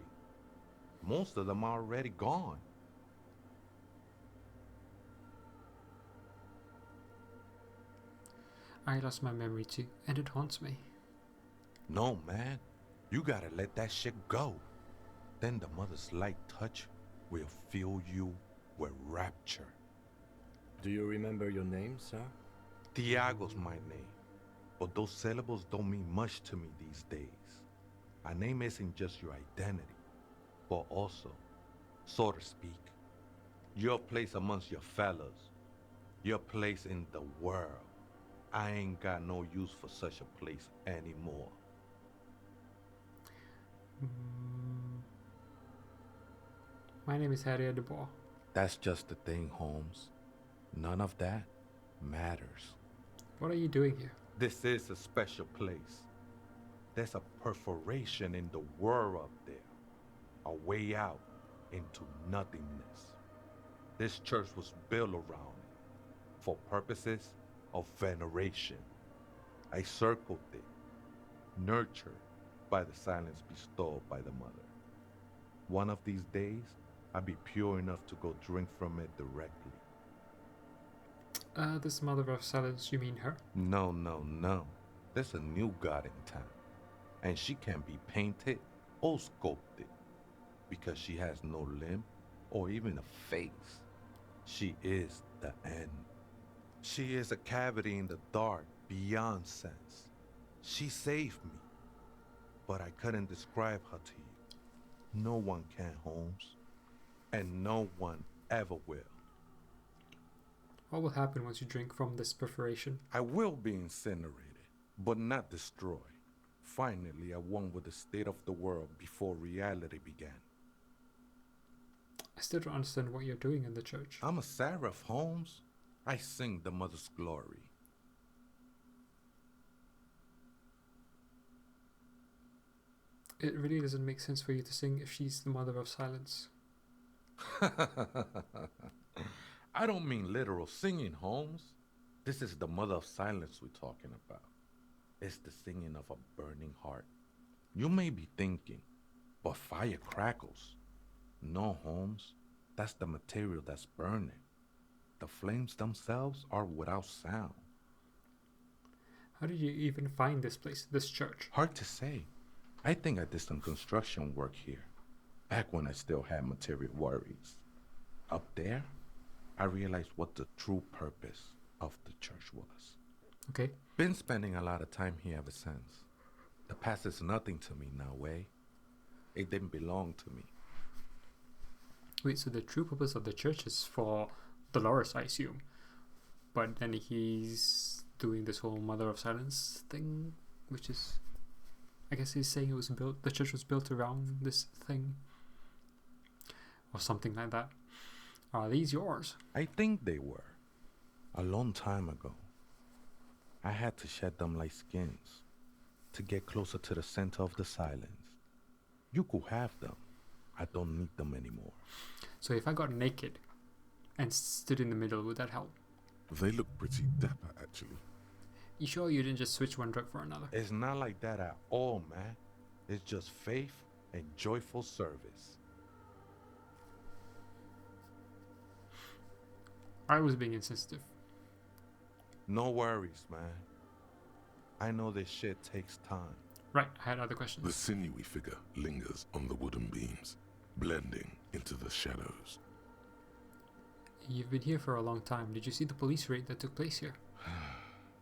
Most of them are already gone. I lost my memory too, and it haunts me. No, man. You gotta let that shit go. Then the mother's light touch will fill you with rapture. Do you remember your name, sir? Tiago's my name, but those syllables don't mean much to me these days. A name isn't just your identity, but also, so to speak, your place amongst your fellows, your place in the world. I ain't got no use for such a place anymore. My name is Harriet de Boer. That's just the thing, Holmes. None of that matters. What are you doing here? This is a special place. There's a perforation in the world up there. A way out into nothingness. This church was built around it for purposes of veneration. I circled it, nurtured by the silence bestowed by the mother. One of these days, I'll be pure enough to go drink from it directly. This mother of silence, you mean her? No, no, no. There's a new god in town, and she can be painted or sculpted because she has no limb or even a face. She is the end. She is a cavity in the dark beyond sense. She saved me, but I couldn't describe her to you. No one can, Holmes, and no one ever will. What will happen once you drink from this perforation? I will be incinerated, but not destroyed. Finally, I won with the state of the world before reality began. I still don't understand what you're doing in the church. I'm a seraph, Holmes. I sing the mother's glory. It really doesn't make sense for you to sing if she's the mother of silence. I don't mean literal singing, Holmes. This is the mother of silence we're talking about. It's the singing of a burning heart. You may be thinking, but fire crackles. No, Holmes. That's the material that's burning. The flames themselves are without sound. How did you even find this place, this church? Hard to say. I think I did some construction work here, back when I still had material worries. Up there, I realized what the true purpose of the church was. Okay. Been spending a lot of time here ever since. The past is nothing to me now, way. It didn't belong to me. Wait, so the true purpose of the church is for Dolores, I assume. But then he's doing this whole Mother of Silence thing, which is... I guess he's saying the church was built around this thing. Or something like that. Are these yours? I think they were. A long time ago. I had to shed them like skins to get closer to the center of the silence. You could have them. I don't need them anymore. So if I got naked and stood in the middle, would that help? They look pretty dapper, actually. You sure you didn't just switch one drug for another? It's not like that at all, man. It's just faith and joyful service. I was being insensitive. No worries, man. I know this shit takes time. Right, I had other The questions. sinewy figure lingers on the wooden beams, blending into the shadows. You've been here for a long time. Did you see the police raid that took place here?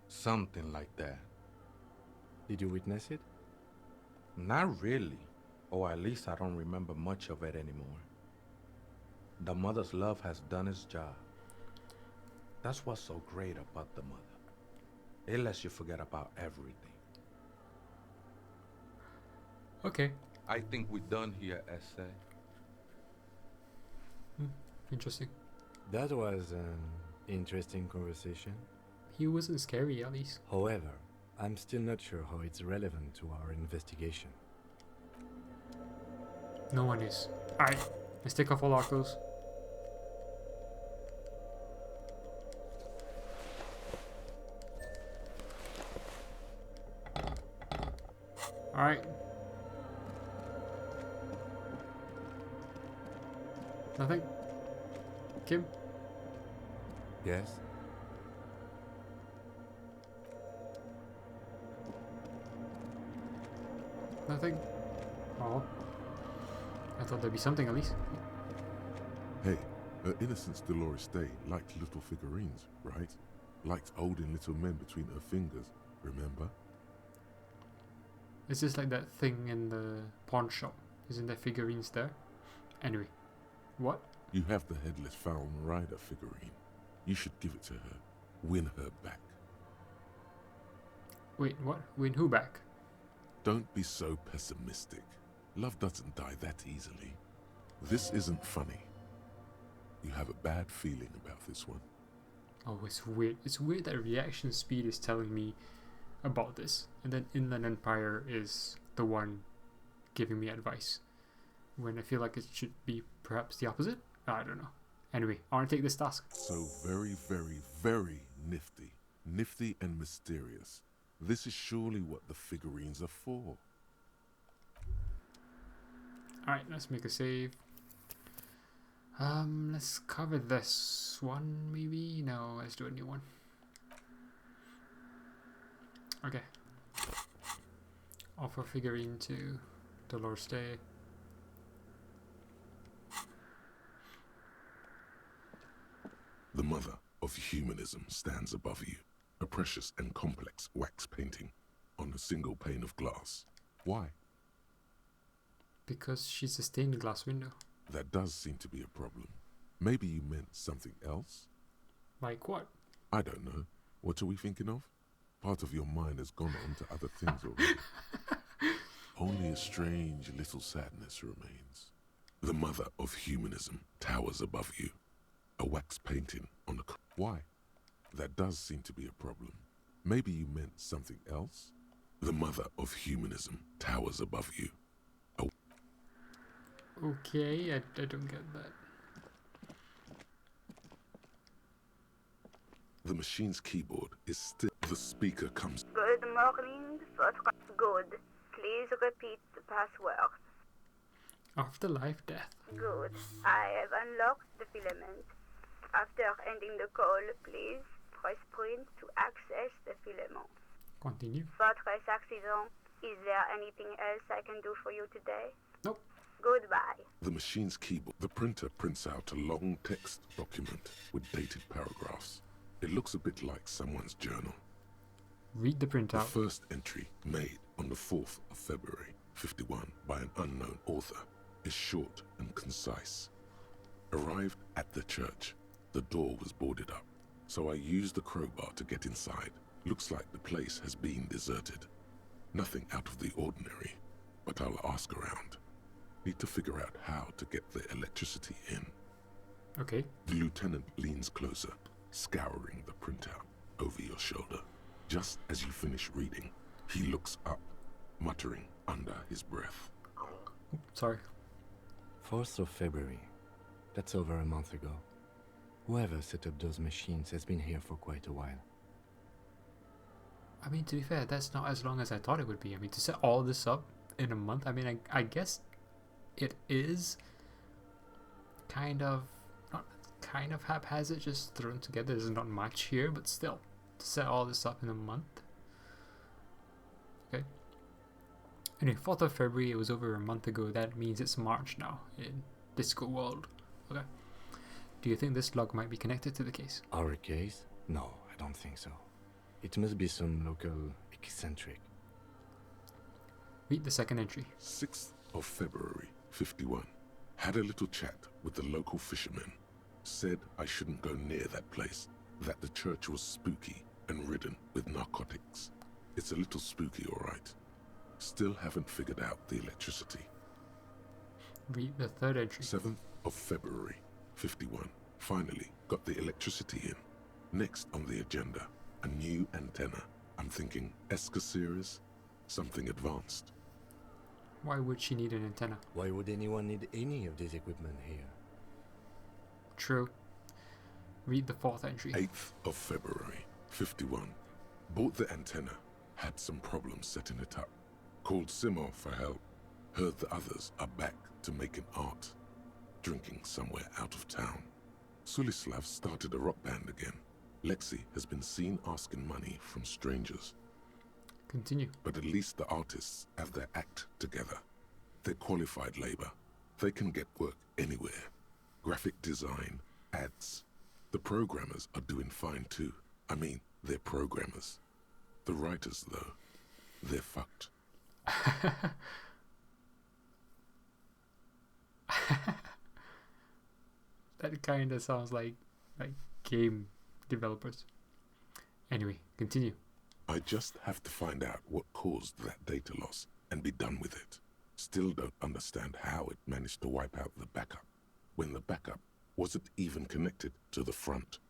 Something like that. Did you witness it? Not really. Or at least I don't remember much of it anymore. The mother's love has done its job. That's what's so great about the mother. It lets you forget about everything. Okay, I think we're done here, Essay. interesting. That was an interesting conversation. He wasn't scary, at least. However, I'm still not sure how it's relevant to our investigation. No one is. Alright, let's take off all our clothes. Alright. Nothing? Kim? Yes? Nothing? Oh. I thought there'd be something at least. Hey, her Innocence Dolores Day liked little figurines, right? Liked holding little men between her fingers, remember? Is this like that thing in the pawn shop? Isn't there figurines there? Anyway. What? You have the Headless Falcon Rider figurine. You should give it to her. Win her back. Wait, what? Win who back? Don't be so pessimistic. Love doesn't die that easily. This isn't funny. You have a bad feeling about this one. Oh, it's weird. It's weird that reaction speed is telling me about this, and then Inland Empire is the one giving me advice, when I feel like it should be perhaps the opposite. I don't know. Anyway, I want to take this task. So very, very, very nifty. Nifty and mysterious. This is surely what the figurines are for. Alright, let's make a save. Let's cover this one, maybe? No, let's do a new one. Okay. Offer figurine to Dolores Day. The mother of humanism stands above you, a precious and complex wax painting on a single pane of glass. Why? Because she's a stained glass window. That does seem to be a problem. Maybe you meant something else? Like what? I don't know. What are we thinking of? Part of your mind has gone on to other things already. Only a strange little sadness remains. The mother of humanism towers above you. A wax painting on a... Why? That does seem to be a problem. Maybe you meant something else? The mother of humanism towers above you. Okay, I don't get that. The machine's keyboard is still... The speaker comes... Good morning, votre good. Please repeat the password. Afterlife death. Good. I have unlocked the filament. After ending the call, please press print to access the filament. Continue. Votre accident. Is there anything else I can do for you today? Nope. Goodbye. The machine's keyboard. The printer prints out a long text document with dated paragraphs. It looks a bit like someone's journal. Read the The printout. first entry, made on the 4th of February, 51, by an unknown author, is short and concise. Arrived at the church. The door was boarded up, so I used the crowbar to get inside. Looks like the place has been deserted. Nothing out of the ordinary, but I'll ask around. Need to figure out how to get the electricity in. Okay. The lieutenant leans closer, scouring the printout over your shoulder. Just as you finish reading, he looks up, muttering under his breath. Sorry. 4th of February. That's over a month ago. Whoever set up those machines has been here for quite a while. I mean, to be fair, that's not as long as I thought it would be. I mean, to set all this up in a month, I mean, I guess it is kind of, not kind of haphazard, just thrown together. There's not much here, but still, to set all this up in a month. Okay. Anyway, 4th of February, it was over a month ago. That means it's March now in Disco World. Okay. Do you think this log might be connected to the case? Our case? No, I don't think so. It must be some local eccentric. Read the second entry. 6th of February, 51. Had a little chat with the local fishermen. Said I shouldn't go near that place, that the church was spooky and ridden with narcotics. It's a little spooky, alright. Still haven't figured out the electricity. Read the third entry. 7th of February, 51. Finally got the electricity in. Next on the agenda, a new antenna. I'm thinking Esca series, something advanced. Why would she need an antenna? Why would anyone need any of this equipment here? True. Read the fourth entry. 8th of February, 51. Bought the antenna. Had some problems setting it up. Called Simon for help. Heard the others are back to making art. Drinking somewhere out of town. Sulislav started a rock band again. Lexi has been seen asking money from strangers. Continue. But at least the artists have their act together. They're qualified labor. They can get work anywhere. Graphic design, ads. The programmers are doing fine too. I mean, they're programmers. The writers, though, they're fucked. That kind of sounds like game developers. Anyway, continue. I just have to find out what caused that data loss and be done with it. Still don't understand how it managed to wipe out the backup, when the backup wasn't even connected to the front.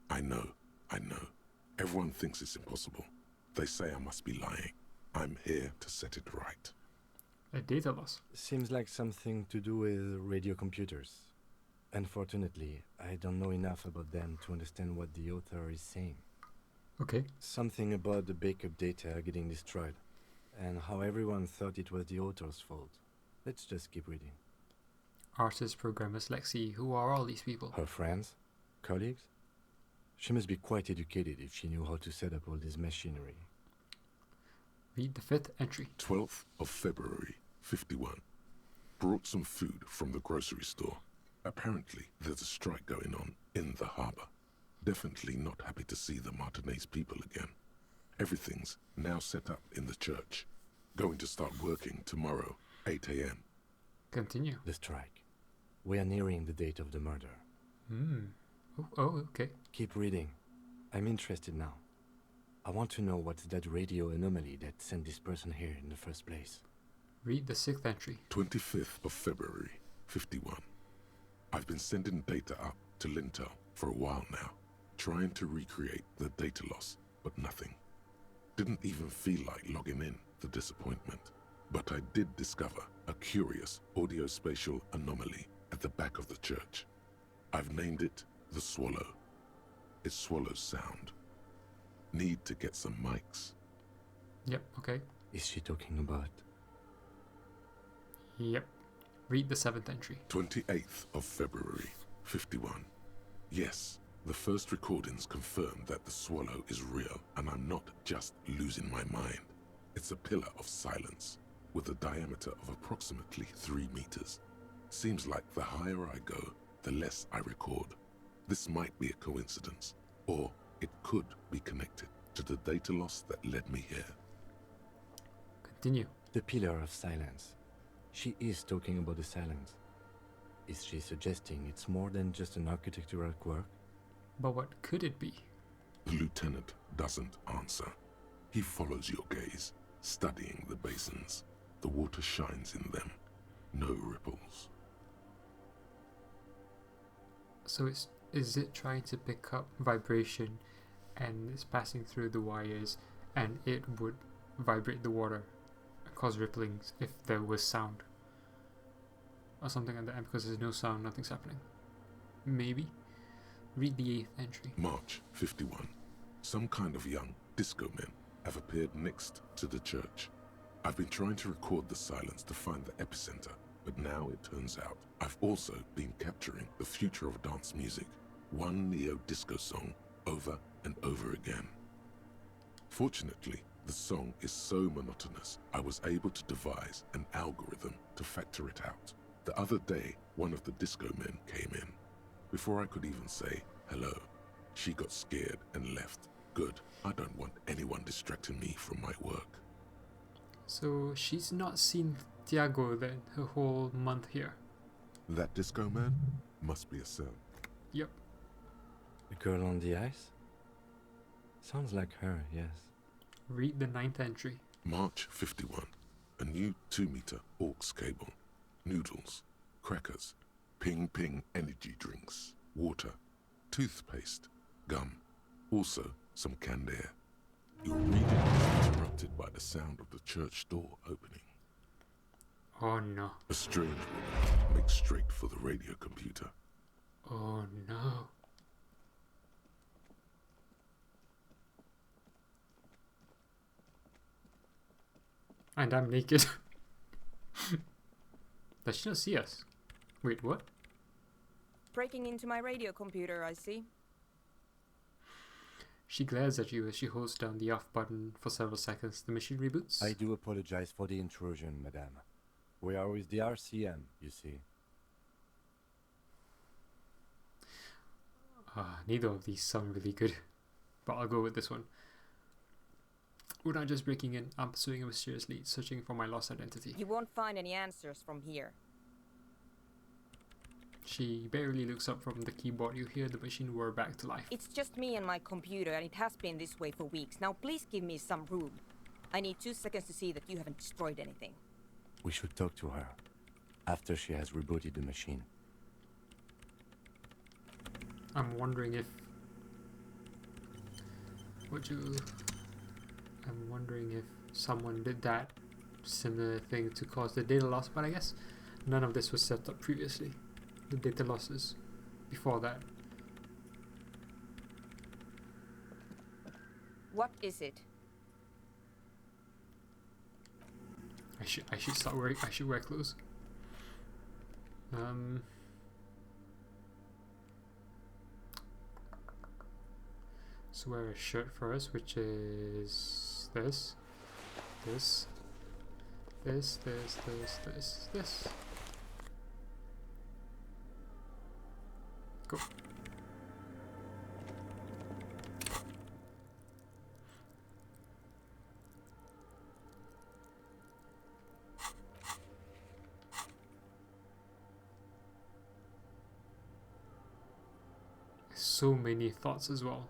I know. Everyone thinks it's impossible. They say I must be lying. I'm here to set it right. A data loss. Seems like something to do with radio computers. Unfortunately, I don't know enough about them to understand what the author is saying. Okay. Something about the backup data getting destroyed, and how everyone thought it was the author's fault. Let's just keep reading. Artists, programmers, Lexi, who are all these people? Her friends? Colleagues? She must be quite educated if she knew how to set up all this machinery. Read the 5th entry. 12th of February, 51. Brought some food from the grocery store. Apparently, there's a strike going on in the harbor. Definitely not happy to see the Martinez people again. Everything's now set up in the church. Going to start working tomorrow, 8 a.m. Continue. The strike. We are nearing the date of the murder. Oh, okay. Keep reading. I'm interested now. I want to know what's that radio anomaly that sent this person here in the first place. Read the 6th entry. 25th of February, 51. I've been sending data up to Lintel for a while now, trying to recreate the data loss, but nothing. Didn't even feel like logging in, the disappointment. But I did discover a curious audio-spatial anomaly at the back of the church. I've named it the Swallow. It swallows sound. Need to get some mics. Yep, okay. Is she talking about? Yep. Read the 7th entry. 28th of February, 51. Yes, the first recordings confirm that the Swallow is real and I'm not just losing my mind. It's a pillar of silence with a diameter of approximately 3 meters. Seems like the higher I go, the less I record. This might be a coincidence, or it could be connected to the data loss that led me here. Continue. The pillar of silence. She is talking about the silence. Is she suggesting it's more than just an architectural quirk? But what could it be? The lieutenant doesn't answer. He follows your gaze, studying the basins. The water shines in them. No ripples. So is it trying to pick up vibration and it's passing through the wires and it would vibrate the water and cause ripplings if there was sound? Or something like that, and because there's no sound, nothing's happening. Maybe. Read the 8th entry. March 51. Some kind of young disco men have appeared next to the church. I've been trying to record the silence to find the epicenter, but now it turns out I've also been capturing the future of dance music, one neo-disco song over and over again. Fortunately, the song is so monotonous, I was able to devise an algorithm to factor it out. The other day, one of the disco men came in. Before I could even say hello, she got scared and left. Good, I don't want anyone distracting me from my work. So she's not seen Tiago then her whole month here. That disco man must be a cell. Yep. The girl on the ice? Sounds like her, yes. Read the 9th entry. March 51. A new 2-meter aux cable. Noodles, crackers, ping energy drinks, water, toothpaste, gum, also some canned air. Your reading is interrupted by the sound of the church door opening. Oh no. A strange woman makes straight for the radio computer. Oh no. And I'm naked. Does she not see us? Wait, what? Breaking into my radio computer, I see. She glares at you as she holds down the off button for several seconds. The machine reboots. I do apologize for the intrusion, madame. We are with the RCM, you see. Neither of these sound really good, but I'll go with this one. We're not just breaking in, I'm pursuing a mysterious lead, searching for my lost identity. You won't find any answers from here. She barely looks up from the keyboard. You hear the machine whir back to life. It's just me and my computer, and it has been this way for weeks. Now please give me some room. I need 2 seconds to see that you haven't destroyed anything. We should talk to her after she has rebooted the machine. I'm wondering if... I'm wondering if someone did that similar thing to cause the data loss, but I guess none of this was set up previously. The data losses before that. What is it? I should start wearing. I should wear clothes. So wear a shirt first, which is this. Go. So many thoughts as well.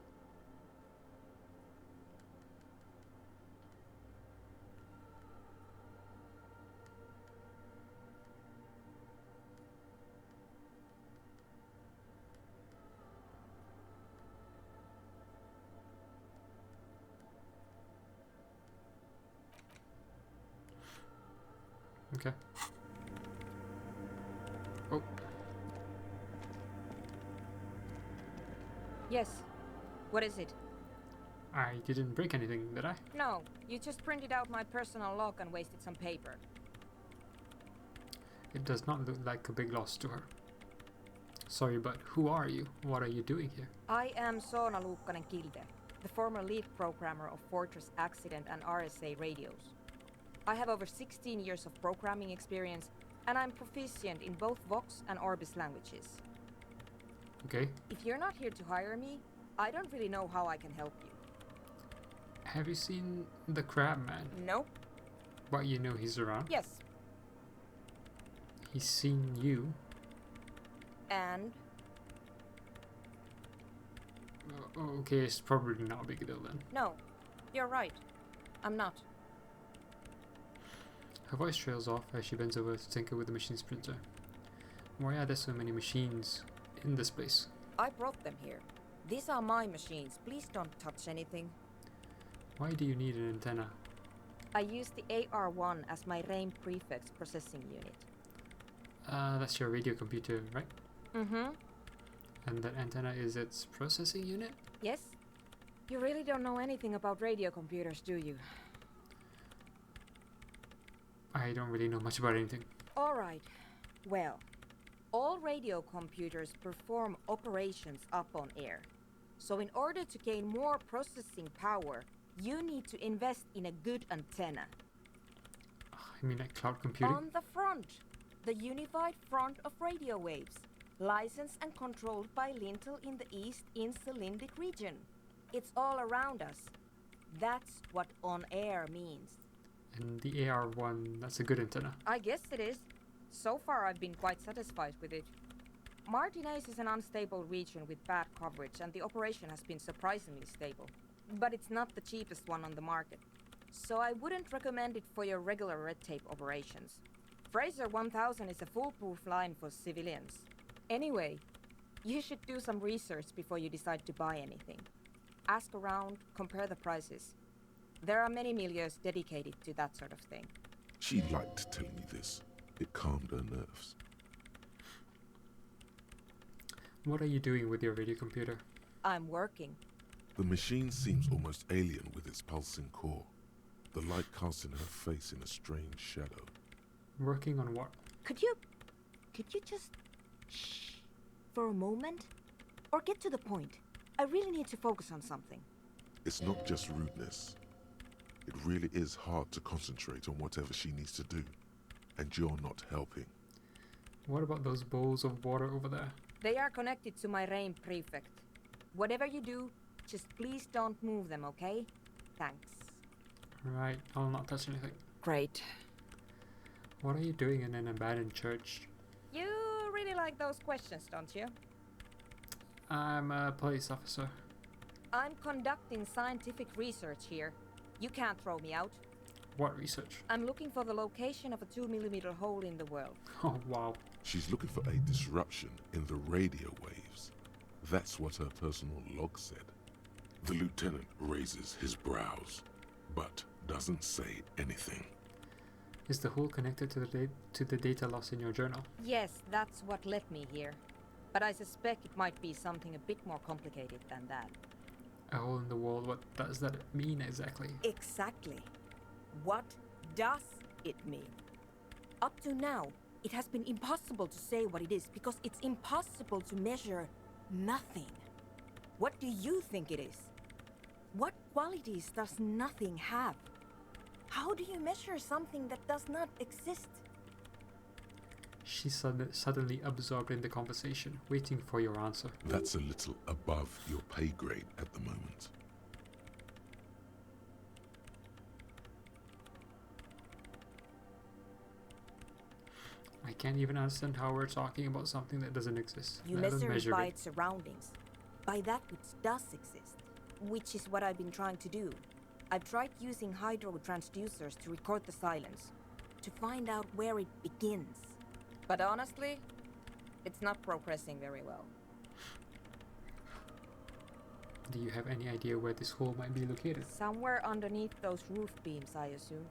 Okay. Oh. Yes. What is it? I didn't break anything, did I? No, you just printed out my personal log and wasted some paper. It does not look like a big loss to her. Sorry, but who are you? What are you doing here? I am Soona Luukkanen-Kilde, the former lead programmer of Fortress Accident and RSA radios. I have over 16 years of programming experience, and I'm proficient in both Vox and Orbis languages. Okay. If you're not here to hire me, I don't really know how I can help you. Have you seen the crab man? Nope. But you know he's around. Yes. He's seen you. And? Okay, it's probably not a big deal then. No, you're right. I'm not. Her voice trails off as she bends over to tinker with the machine's printer. Why are there so many machines in this place? I brought them here. These are my machines. Please don't touch anything. Why do you need an antenna? I use the AR-1 as my RAIN prefix processing unit. That's your radio computer, right? Mm-hmm. And that antenna is its processing unit? Yes? You really don't know anything about radio computers, do you? I don't really know much about anything. Alright. Well, all radio computers perform operations up on air. So in order to gain more processing power, you need to invest in a good antenna. I mean like cloud computing? On the front. The unified front of radio waves. Licensed and controlled by Lintel in the East Insulindic region. It's all around us. That's what on air means. And the AR-1, that's a good antenna. I guess it is. So far I've been quite satisfied with it. Martinez is an unstable region with bad coverage and the operation has been surprisingly stable. But it's not the cheapest one on the market. So I wouldn't recommend it for your regular red tape operations. Fraser 1000 is a foolproof line for civilians. Anyway, you should do some research before you decide to buy anything. Ask around, compare the prices. There are many milieux dedicated to that sort of thing. She liked telling me this. It calmed her nerves. What are you doing with your radio computer? I'm working. The machine seems almost alien with its pulsing core. The light casting her face in a strange shadow. Working on what? Could you just shh for a moment? Or get to the point. I really need to focus on something. It's not just rudeness. It really is hard to concentrate on whatever she needs to do. And you're not helping. What about those bowls of water over there? They are connected to my RAIN prefect. Whatever you do, just please don't move them, okay? Thanks. Right, I'll not touch anything. Great. What are you doing in an abandoned church? You really like those questions, don't you? I'm a police officer. I'm conducting scientific research here. You can't throw me out. What research? I'm looking for the location of a 2mm hole in the world. Oh, wow. She's looking for a disruption in the radio waves. That's what her personal log said. The lieutenant raises his brows, but doesn't say anything. Is the hole connected to the data loss in your journal? Yes, that's what led me here. But I suspect it might be something a bit more complicated than that. A hole in the wall, what does that mean exactly? Exactly. What does it mean? Up to now, it has been impossible to say what it is because it's impossible to measure nothing. What do you think it is? What qualities does nothing have? How do you measure something that does not exist? She's suddenly absorbed in the conversation, waiting for your answer. That's a little above your pay grade at the moment. I can't even understand how we're talking about something that doesn't exist. You let us measure it measure by it. its surroundings, by that which does exist, which is what I've been trying to do. I've tried using hydro transducers to record the silence, to find out where it begins. But honestly, it's not progressing very well. Do you have any idea where this hole might be located? Somewhere underneath those roof beams, I assume.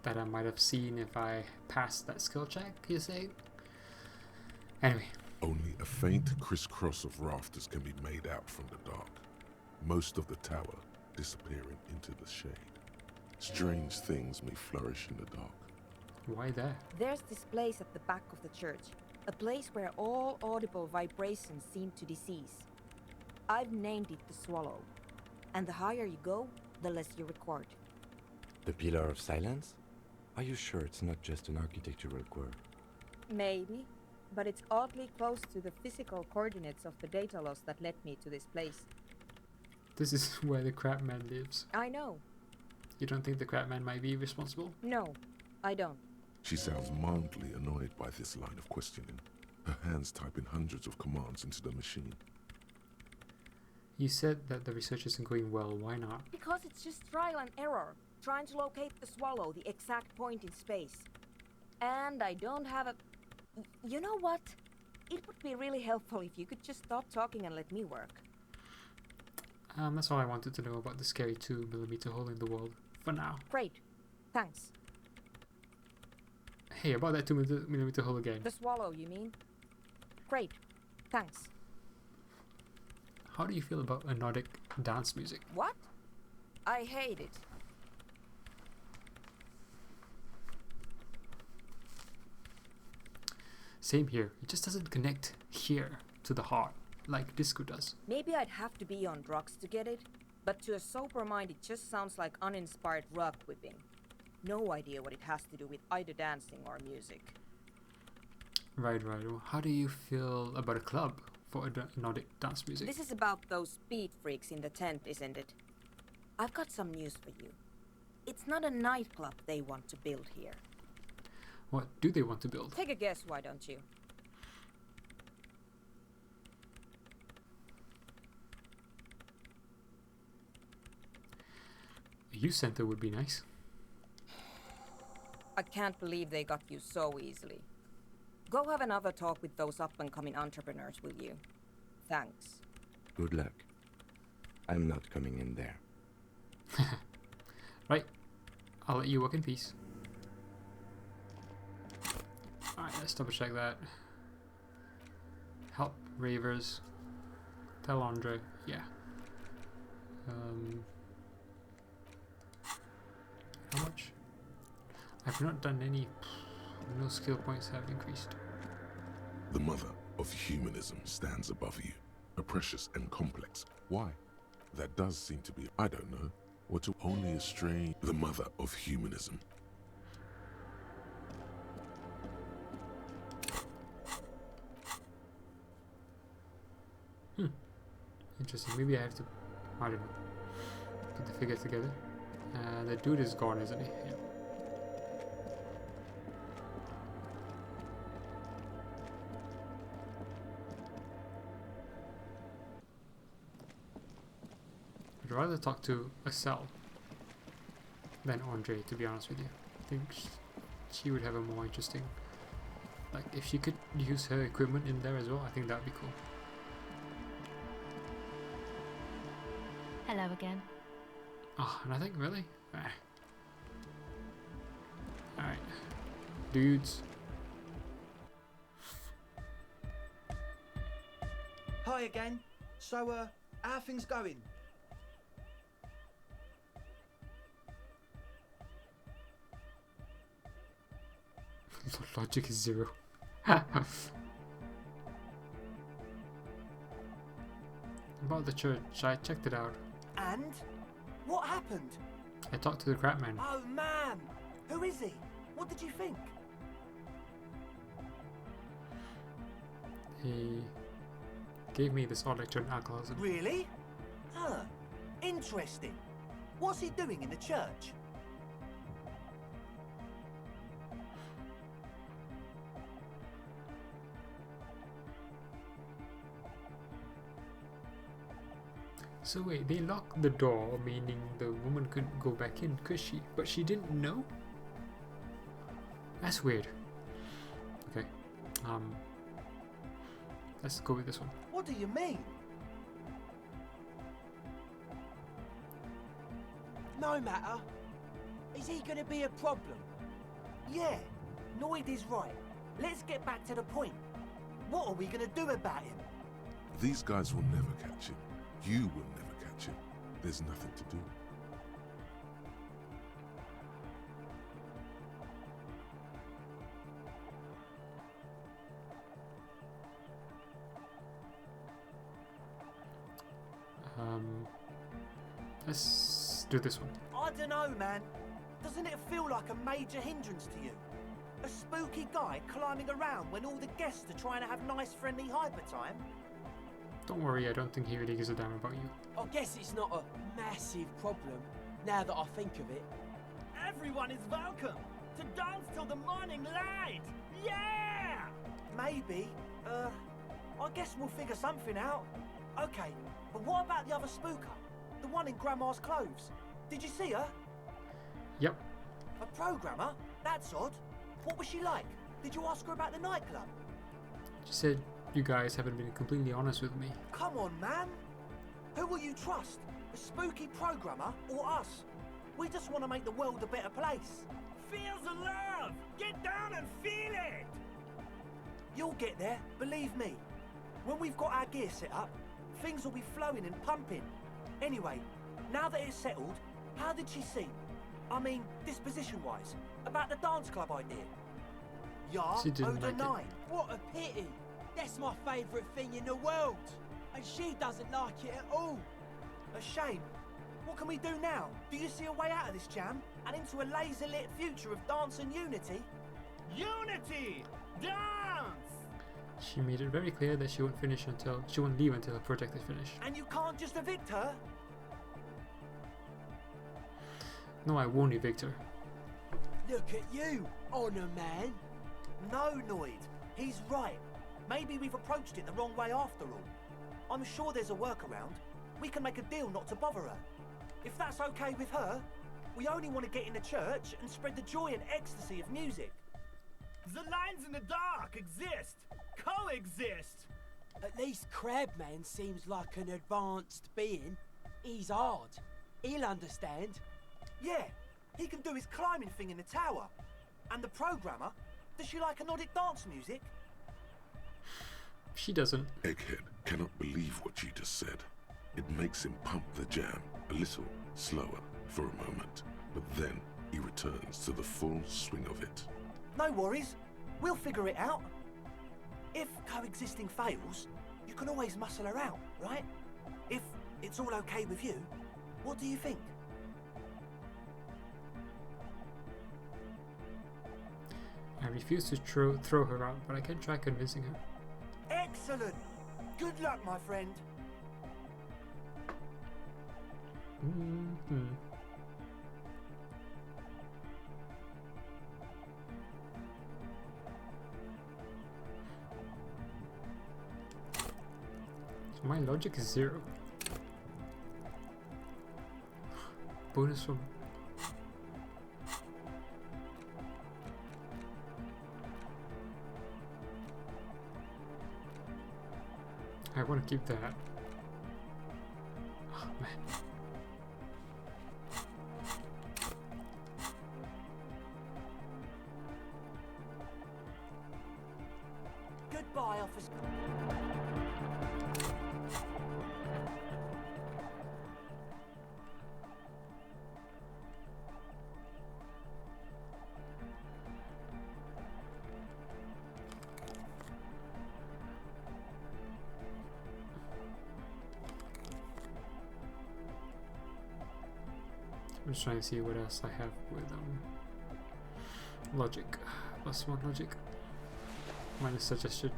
That I might have seen if I passed that skill check, you say? Anyway, Only a faint crisscross of rafters can be made out from the dark, most of the tower disappearing into the shade. Strange things may flourish in the dark. why there? There's this place at the back of the church, a place where all audible vibrations seem to decease. I've named it the Swallow, and the higher you go, the less you record. The Pillar of Silence? Are you sure it's not just an architectural quirk? Maybe, but it's oddly close to the physical coordinates of the data loss that led me to this place. This is where the Crabman lives. I know. You don't think the Crabman might be responsible? No, I don't. She sounds mildly annoyed by this line of questioning, her hands typing hundreds of commands into the machine. You said that the research isn't going well. Why not? Because it's just trial and error, trying to locate the Swallow, the exact point in space. And I don't have a... You know what? It would be really helpful if you could just stop talking and let me work. That's all I wanted to know about the scary 2mm hole in the wall. For now. Great. Thanks. Hey, about that 2mm hole again. The Swallow, you mean? Great. Thanks. How do you feel about Nordic dance music? What? I hate it. Same here. It just doesn't connect here to the heart like disco does. Maybe I'd have to be on drugs to get it, but to a sober mind it just sounds like uninspired rug whipping. No idea what it has to do with either dancing or music. Right. Well, how do you feel about a club for Nordic dance music? This is about those speed freaks in the tent, isn't it? I've got some news for you. It's not a nightclub they want to build here. What do they want to build? Take a guess, why don't you? A youth center would be nice. I can't believe they got you so easily. Go have another talk with those up-and-coming entrepreneurs, will you? Thanks. Good luck. I'm not coming in there. Right. I'll let you work in peace. Alright, let's double check that. Help Ravers. Tell Andre. Yeah. How much? I've not done any. No skill points have increased. The mother of humanism stands above you, a precious and complex. Why? That does seem to be, I don't know, what to only a strange... The mother of humanism. Interesting. Maybe I have to, I don't know, put the figure together. The dude is gone, isn't he? Yeah. I'd rather talk to a cell. than Andre, to be honest with you. I think she would have a more interesting, like if she could use her equipment in there as well, I think that would be cool. Hello again. Oh, nothing really? Alright. Dudes. Hi again. So, how are things going? Logic is 0. About the church, I checked it out. And? What happened? I talked to the crap man. Oh man! Who is he? What did you think? He gave me this odd lecture on alcoholism. Really? Huh. Interesting. What's he doing in the church? So wait, they locked the door, meaning the woman couldn't go back in, could she? But she didn't know? That's weird. Okay. Let's go with this one. What do you mean? No matter. Is he gonna be a problem? Yeah, Noid is right. Let's get back to the point. What are we gonna do about him? These guys will never catch him. You will never catch him. There's nothing to do. Let's do this one. I don't know, man. Doesn't it feel like a major hindrance to you? A spooky guy climbing around when all the guests are trying to have nice, friendly hyper time? Don't worry, I don't think he really gives a damn about you. I guess it's not a massive problem, now that I think of it. Everyone is welcome to dance till the morning light. Yeah! Maybe. I guess we'll figure something out. Okay, but what about the other spooker? The one in Grandma's clothes? Did you see her? Yep. A programmer? That's odd. What was she like? Did you ask her about the nightclub? She said you guys haven't been completely honest with me. Come on, man. Who will you trust? A spooky programmer or us? We just want to make the world a better place. Feel the love! Get down and feel it! You'll get there, believe me. When we've got our gear set up, things will be flowing and pumping. Anyway, now that it's settled, how did she seem? I mean, disposition-wise, about the dance club idea. Yeah, She didn't Oda like it. 9. What a pity. That's my favourite thing in the world. And she doesn't like it at all. A shame. What can we do now? Do you see a way out of this jam? And into a laser-lit future of dance and unity? Unity! Dance! She made it very clear that she won't leave until her project is finished. And you can't just evict her? No, I won't evict her. Look at you, honour man. No, Noid. He's right. Maybe we've approached it the wrong way after all. I'm sure there's a workaround. We can make a deal not to bother her. If that's okay with her, we only want to get in the church and spread the joy and ecstasy of music. The lines in the dark exist! Coexist! At least Crabman seems like an advanced being. He's hard. He'll understand. Yeah, he can do his climbing thing in the tower. And the programmer, does she like Nordic dance music? She doesn't. Egghead cannot believe what you just said. It makes him pump the jam a little slower for a moment, but then he returns to the full swing of it. No worries, we'll figure it out. If coexisting fails, you can always muscle her out, right? If it's all okay with you, what do you think? I refuse to throw her out, but I can try convincing her. Excellent! Good luck, my friend. Mm-hmm. So my logic is 0. Bonus from I want to keep that. Oh, man. Goodbye, officer. I'm just trying to see what else I have with logic. +1 logic. Minus suggestion.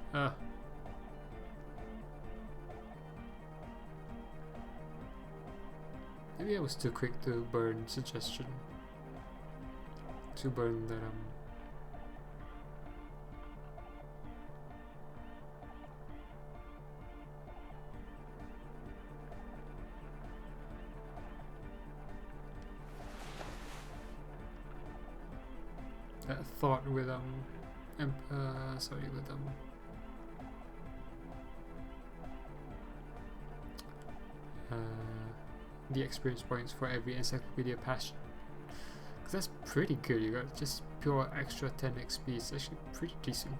Maybe I was too quick to burn suggestion. To burn that that thought with sorry, with the experience points for every encyclopedia passion. Cause that's pretty good. You got just pure extra 10 XP. It's actually pretty decent,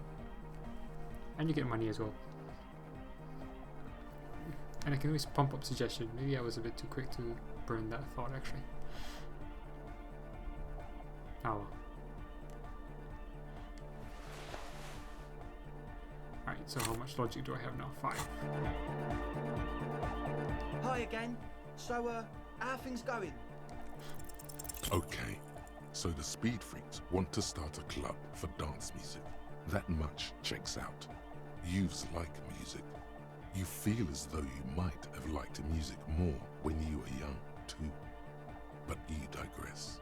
and you get money as well. And I can always pump up suggestion. Maybe I was a bit too quick to burn that thought actually. Oh well. Alright, so how much logic do I have now? 5. Hi again. So, how are things going? Okay, so the Speed Freaks want to start a club for dance music. That much checks out. Youths like music. You feel as though you might have liked music more when you were young, too. But you digress.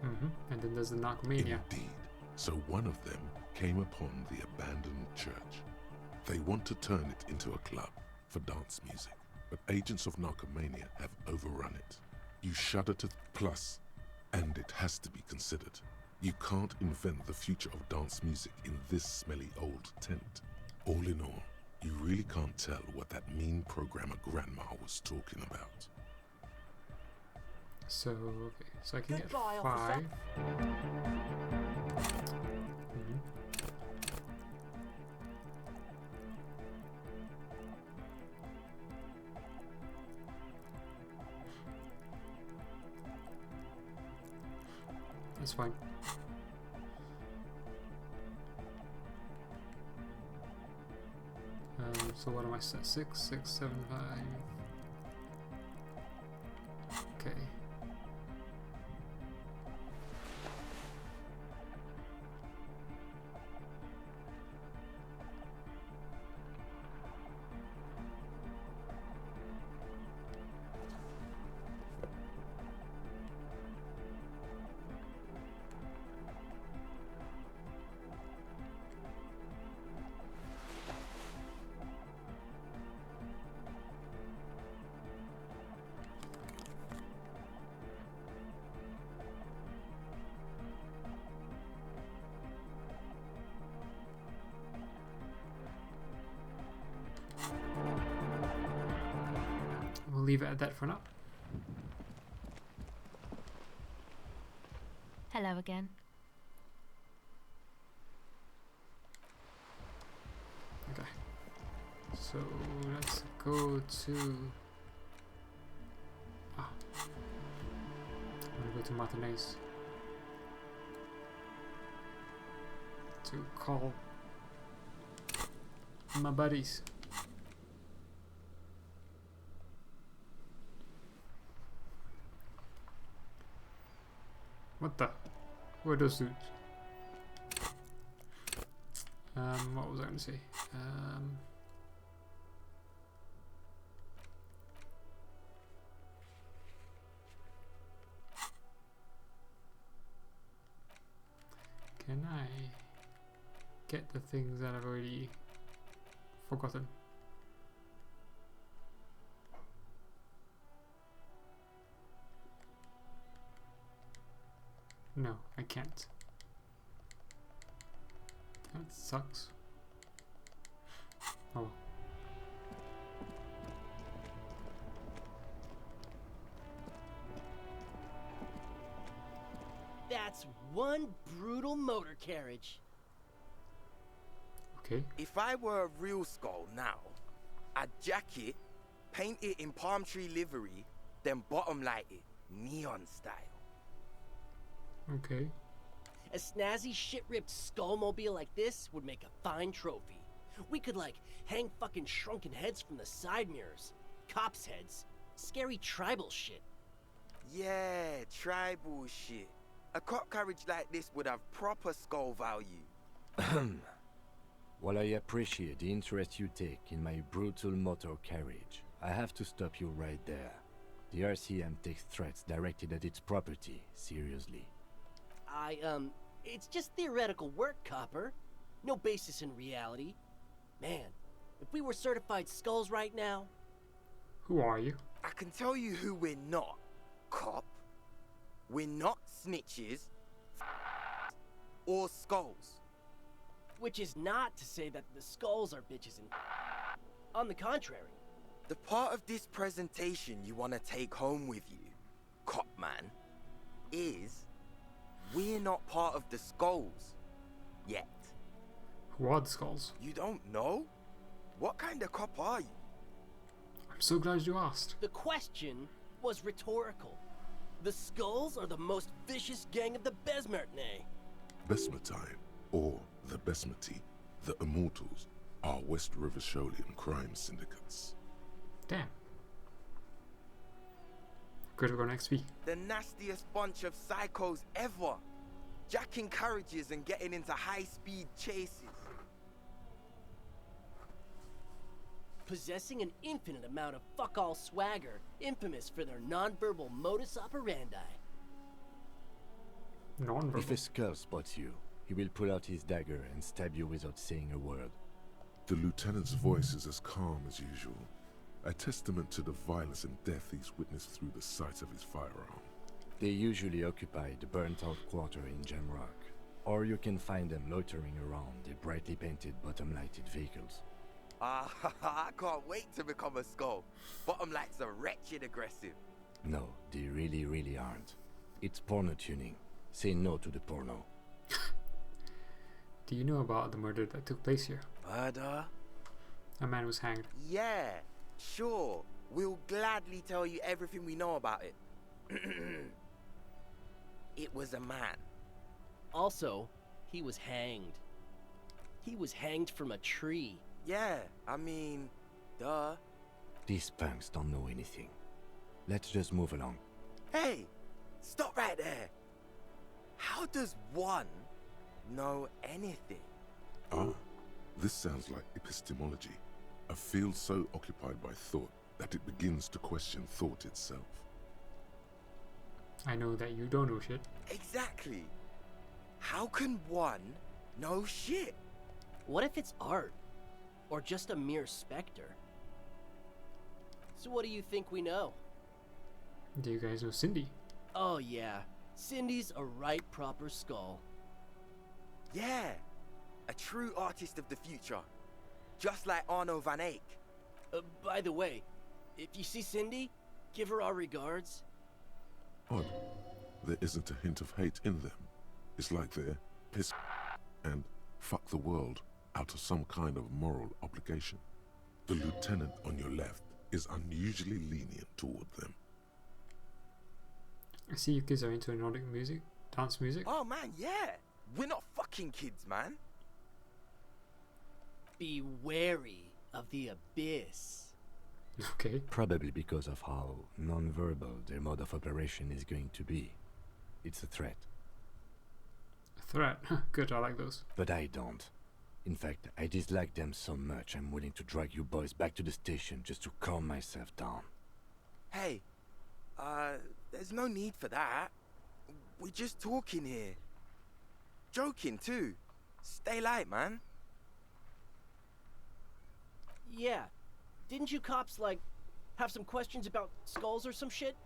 And then there's the Narcomania. Indeed. So one of them came upon the abandoned church. They want to turn it into a club for dance music, but agents of Narcomania have overrun it. You shudder to plus, and it has to be considered. You can't invent the future of dance music in this smelly old tent. All in all, you really can't tell what that mean programmer grandma was talking about. So, okay, so I can Goodbye, get 5. officer. That's fine. So what am I set? 6, 6, 7, 5. Okay. We'll leave it at that for now. Hello again. Okay. So let's go to. I'm gonna go to Martinez to call my buddies. What the? Who are those dudes? What was I going to say? Can I get the things that I've already forgotten? No, I can't. That sucks. Oh. That's one brutal motor carriage. Okay. If I were a real skull now, I'd jack it, paint it in palm tree livery, then bottom light it, neon style. Okay. A snazzy shit-ripped skullmobile like this would make a fine trophy. We could, like, hang fucking shrunken heads from the side mirrors. Cops' heads. Scary tribal shit. Yeah, tribal shit. A cop carriage like this would have proper skull value. While I appreciate the interest you take in my brutal motor carriage, I have to stop you right there. The RCM takes threats directed at its property seriously. It's just theoretical work, Copper. No basis in reality. Man, if we were certified skulls right now... Who are you? I can tell you who we're not, cop. We're not snitches or skulls. Which is not to say that the skulls are bitches and... On the contrary. The part of this presentation you want to take home with you, cop man, is we're not part of the skulls yet. Who are the skulls? You don't know? What kind of cop are you? I'm so glad you asked. The question was rhetorical. The skulls are the most vicious gang of the Besmertne. Besmertine, or the Besmati, the Immortals, are West River Sholian crime syndicates. Damn. Critical next week. The nastiest bunch of psychos ever. Jacking carriages and getting into high-speed chases. Possessing an infinite amount of fuck-all swagger, infamous for their non-verbal modus operandi. Non-verbal. If a skull spots you, he will pull out his dagger and stab you without saying a word. The lieutenant's voice is as calm as usual, a testament to the violence and death he's witnessed through the sight of his firearm. They usually occupy the burnt-out quarter in Jamrock, or you can find them loitering around the brightly painted bottom-lighted vehicles. I can't wait to become a skull. Bottom lights are wretched aggressive. No, they really aren't. It's porno tuning. Say no to the porno. Do you know about the murder that took place here? Murder? A man was hanged. Yeah, sure. We'll gladly tell you everything we know about it. It was a man. Also, he was hanged. He was hanged from a tree. Yeah, I mean, duh. These punks don't know anything. Let's just move along. Hey, stop right there. How does one know anything? Ah, this sounds like epistemology, a field so occupied by thought that it begins to question thought itself. I know that you don't know shit. Exactly. How can one know shit? What if it's art? Or just a mere specter? So what do you think we know? Do you guys know Cindy? Oh yeah, Cindy's a right proper skull. Yeah, a true artist of the future. Just like Arno van Eyck. By the way, if you see Cindy, give her our regards. Odd. There isn't a hint of hate in them. It's like they're piss and fuck the world out of some kind of moral obligation. The lieutenant on your left is unusually lenient toward them. I see you kids are into Nordic music, dance music. Oh man, yeah. We're not fucking kids, man. Be wary of the abyss. Okay. Probably because of how non-verbal their mode of operation is going to be. It's a threat. A threat. Good, I like those. But I don't. In fact, I dislike them so much I'm willing to drag you boys back to the station just to calm myself down. Hey, there's no need for that. We're just talking here. Joking too. Stay light, man. Yeah. Didn't you cops, like, have some questions about skulls or some shit?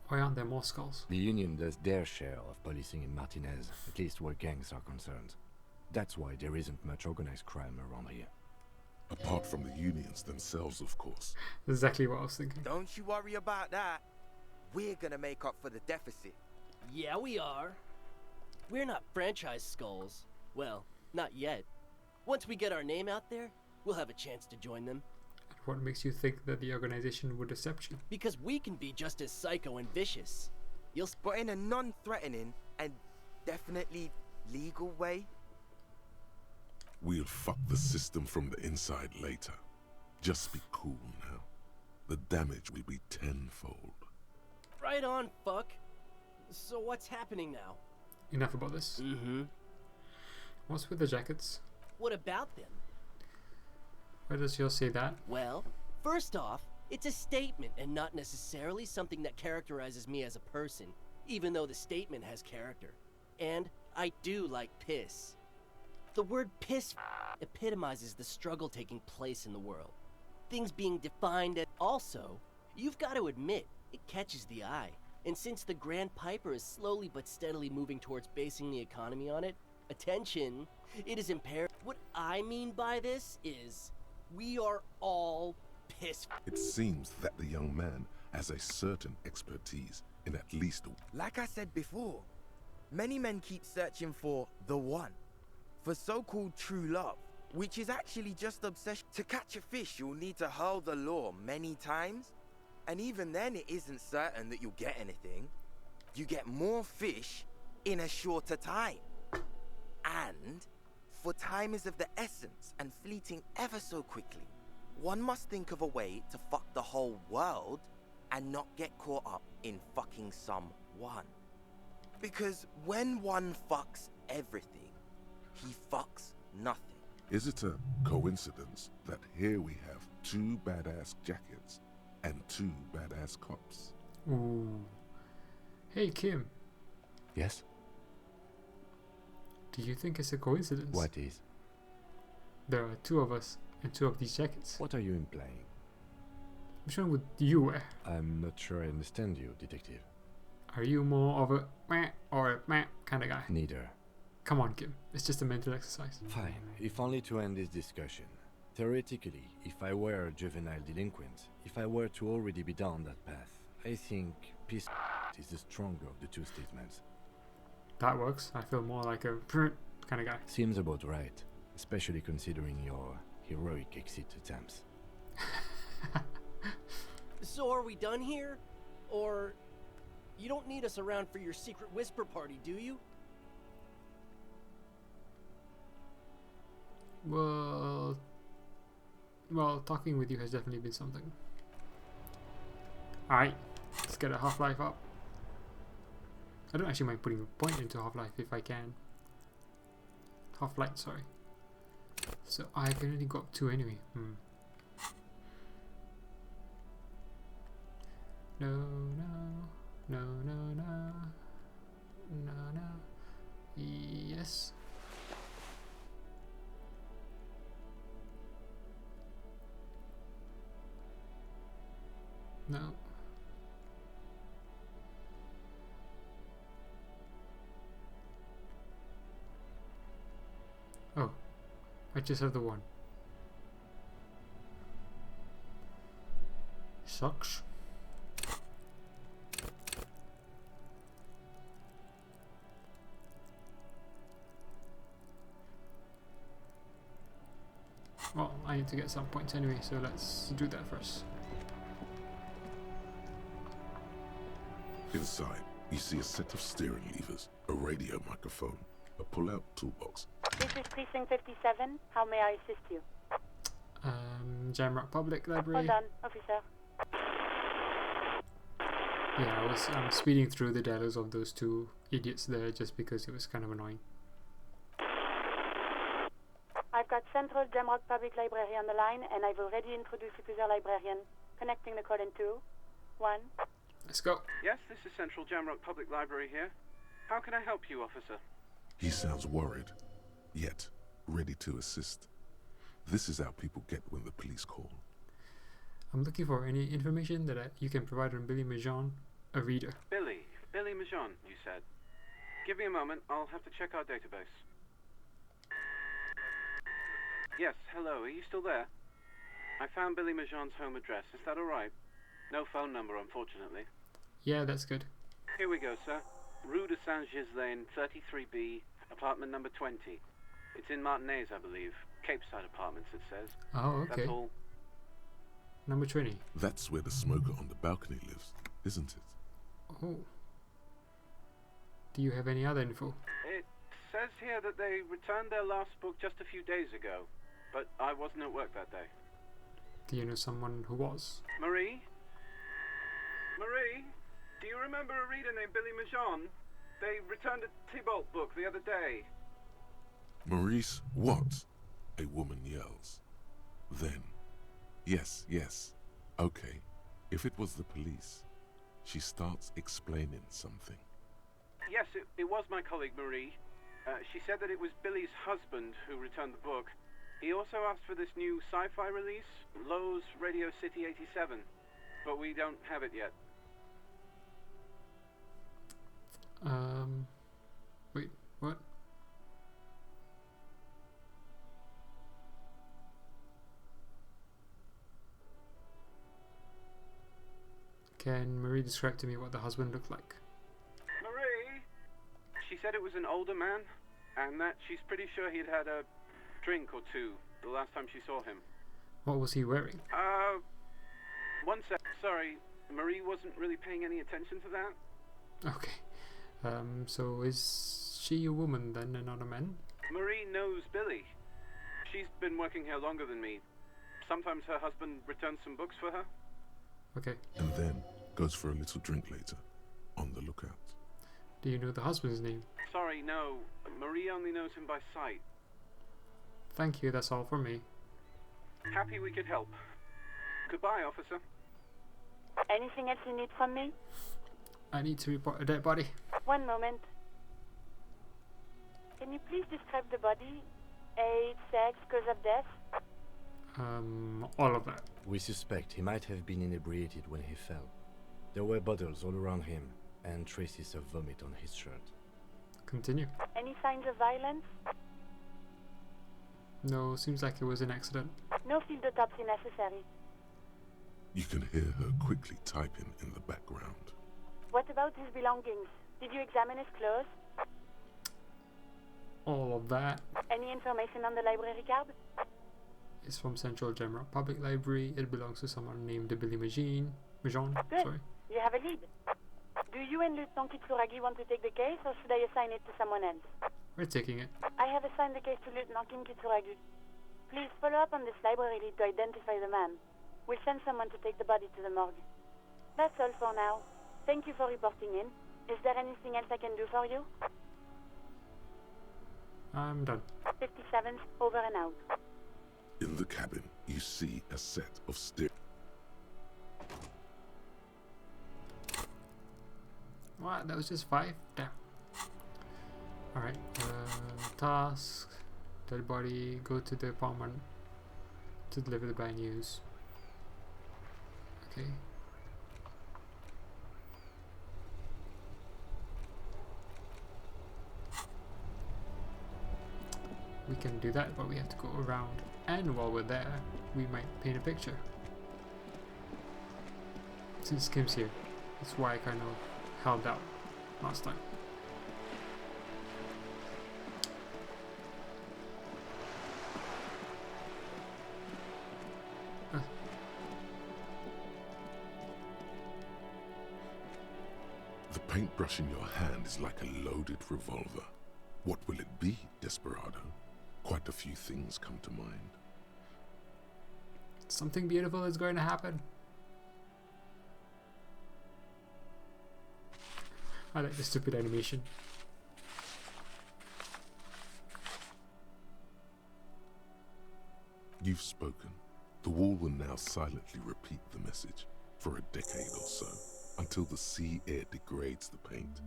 Why aren't there more skulls? The Union does their share of policing in Martinez, at least where gangs are concerned. That's why there isn't much organized crime around here. Apart from the unions themselves, of course. Exactly what I was thinking. Don't you worry about that. we're gonna make up for the deficit. Yeah, we are. We're not franchise skulls. Well, not yet. Once we get our name out there, we'll have a chance to join them. What makes you think that the organization would accept you? Because we can be just as psycho and vicious. But in a non-threatening and definitely legal way. We'll fuck the system from the inside later. Just be cool now. The damage will be tenfold. Right on, fuck. So what's happening now? Enough about this. Mm-hmm. What's with the jackets? What about them? Why does yours say that? Well, first off, it's a statement and not necessarily something that characterizes me as a person, even though the statement has character. And I do like piss. The word piss epitomizes the struggle taking place in the world. Things being defined as... Also, you've got to admit, it catches the eye. And since the Grand Piper is slowly but steadily moving towards basing the economy on it, attention, it is imperative. What I mean by this is, we are all pissed. It seems that the young man has a certain expertise in at least... Like I said before, many men keep searching for the one. For so-called true love, which is actually just obsession. To catch a fish, you'll need to hurl the lure many times. And even then, it isn't certain that you'll get anything. You get more fish in a shorter time. And, for time is of the essence and fleeting ever so quickly, one must think of a way to fuck the whole world and not get caught up in fucking someone. Because when one fucks everything, he fucks nothing. Is it a coincidence that here we have two badass jackets and two badass cops? Ooh. Hey, Kim. Yes? Do you think it's a coincidence? What is? There are two of us and two of these jackets. What are you implying? Which one would you wear? I'm not sure I understand you, detective. Are you more of a meh or a meh kind of guy? Neither. Come on, Kim. It's just a mental exercise. Fine, if only to end this discussion. Theoretically, if I were a juvenile delinquent, if I were to already be down that path, I think peace is the stronger of the two statements. That works. I feel more like a kind of guy. Seems about right, especially considering your heroic exit attempts. So are we done here? Or... you don't need us around for your secret whisper party, do you? Well, talking with you has definitely been something. Alright, let's get a Half-Life up. I don't actually mind putting a point into Half-Life if I can. Half-Light, sorry. So I can only got two anyway. No, no, no, no, no, no, no. Yes. No. Oh, I just have the one. Sucks. Well, I need to get some points anyway, so let's do that first. Inside, you see a set of steering levers, a radio microphone, a pull-out toolbox. This is Precinct 57. How may I assist you? Jamrock Public Library. Hold on, officer. Yeah, I was speeding through the dialogues of those two idiots there just because it was kind of annoying. I've got Central Jamrock Public Library on the line, and I've already introduced you to their librarian. Connecting the call in 2, 1. Let's go. Yes, this is Central Jamrock Public Library here. How can I help you, officer? He sounds worried, yet ready to assist. This is how people get when the police call. I'm looking for any information that you can provide on Billy Majon, a reader. Billy Majon, you said. Give me a moment, I'll have to check our database. Yes, hello, are you still there? I found Billy Majon's home address, is that alright? No phone number, unfortunately. Yeah, that's good. Here we go, sir. Rue de Saint-Gislain, 33B, apartment number 20. It's in Martinez, I believe. Capeside Apartments, it says. Oh, okay. That's all. Number 20. That's where the smoker on the balcony lives, isn't it? Oh. Do you have any other info? It says here that they returned their last book just a few days ago, but I wasn't at work that day. Do you know someone who was? Marie? Marie? Do you remember a reader named Billy Majon? They returned a Tybalt book the other day. Maurice, what? A woman yells. Then, yes, okay. If it was the police, she starts explaining something. Yes, it was my colleague Marie. She said that it was Billy's husband who returned the book. He also asked for this new sci-fi release, Lowe's Radio City 87, but we don't have it yet. Wait, what? Can Marie describe to me what the husband looked like? Marie? She said it was an older man, and that she's pretty sure he'd had a drink or two the last time she saw him. What was he wearing? One sec. Sorry, Marie wasn't really paying any attention to that. Okay. So is she a woman then and not a man? Marie knows Billy. She's been working here longer than me. Sometimes her husband returns some books for her. Okay. And then goes for a little drink later, on the lookout. Do you know the husband's name? Sorry, no. Marie only knows him by sight. Thank you, that's all for me. Happy we could help. Goodbye, officer. Anything else you need from me? I need to report a dead body. One moment. Can you please describe the body? Age, sex, cause of death? All of that. We suspect he might have been inebriated when he fell. There were bottles all around him, and traces of vomit on his shirt. Continue. Any signs of violence? No, seems like it was an accident. No field autopsy necessary. You can hear her quickly typing in the background. What about his belongings? Did you examine his clothes? All of that. Any information on the library card? It's from Central Jamrock Public Library. It belongs to someone named Billy Majon. Good. Sorry. You have a lead. Do you and Lieutenant Kitsuragi want to take the case, or should I assign it to someone else? We're taking it. I have assigned the case to Lieutenant Kim Kitsuragi. Please follow up on this library lead to identify the man. We'll send someone to take the body to the morgue. That's all for now. Thank you for reporting in. Is there anything else I can do for you? I'm done. 57, over and out. In the cabin, you see a set of stairs. What? That was just 5? Damn. Alright. Task. Dead body. Go to the apartment to deliver the bad news. Okay. We can do that, but we have to go around. And while we're there, we might paint a picture. Since Kim's here. That's why I kind of held out last time. The paintbrush in your hand is like a loaded revolver. What will it be, Desperado? Quite a few things come to mind. Something beautiful is going to happen. I like the stupid animation. You've spoken. The wall will now silently repeat the message for a decade or so, until the sea air degrades the paint,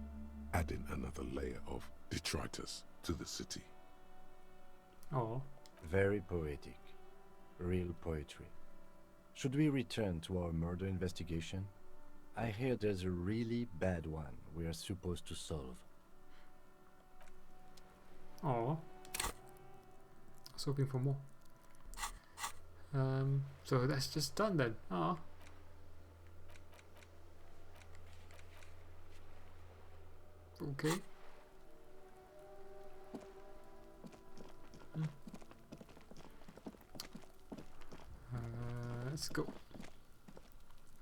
adding another layer of detritus to the city. Oh. Very poetic. Real poetry. Should we return to our murder investigation? I hear there's a really bad one we are supposed to solve. Oh. I was hoping for more. So that's just done then. Oh. Okay. Let's go.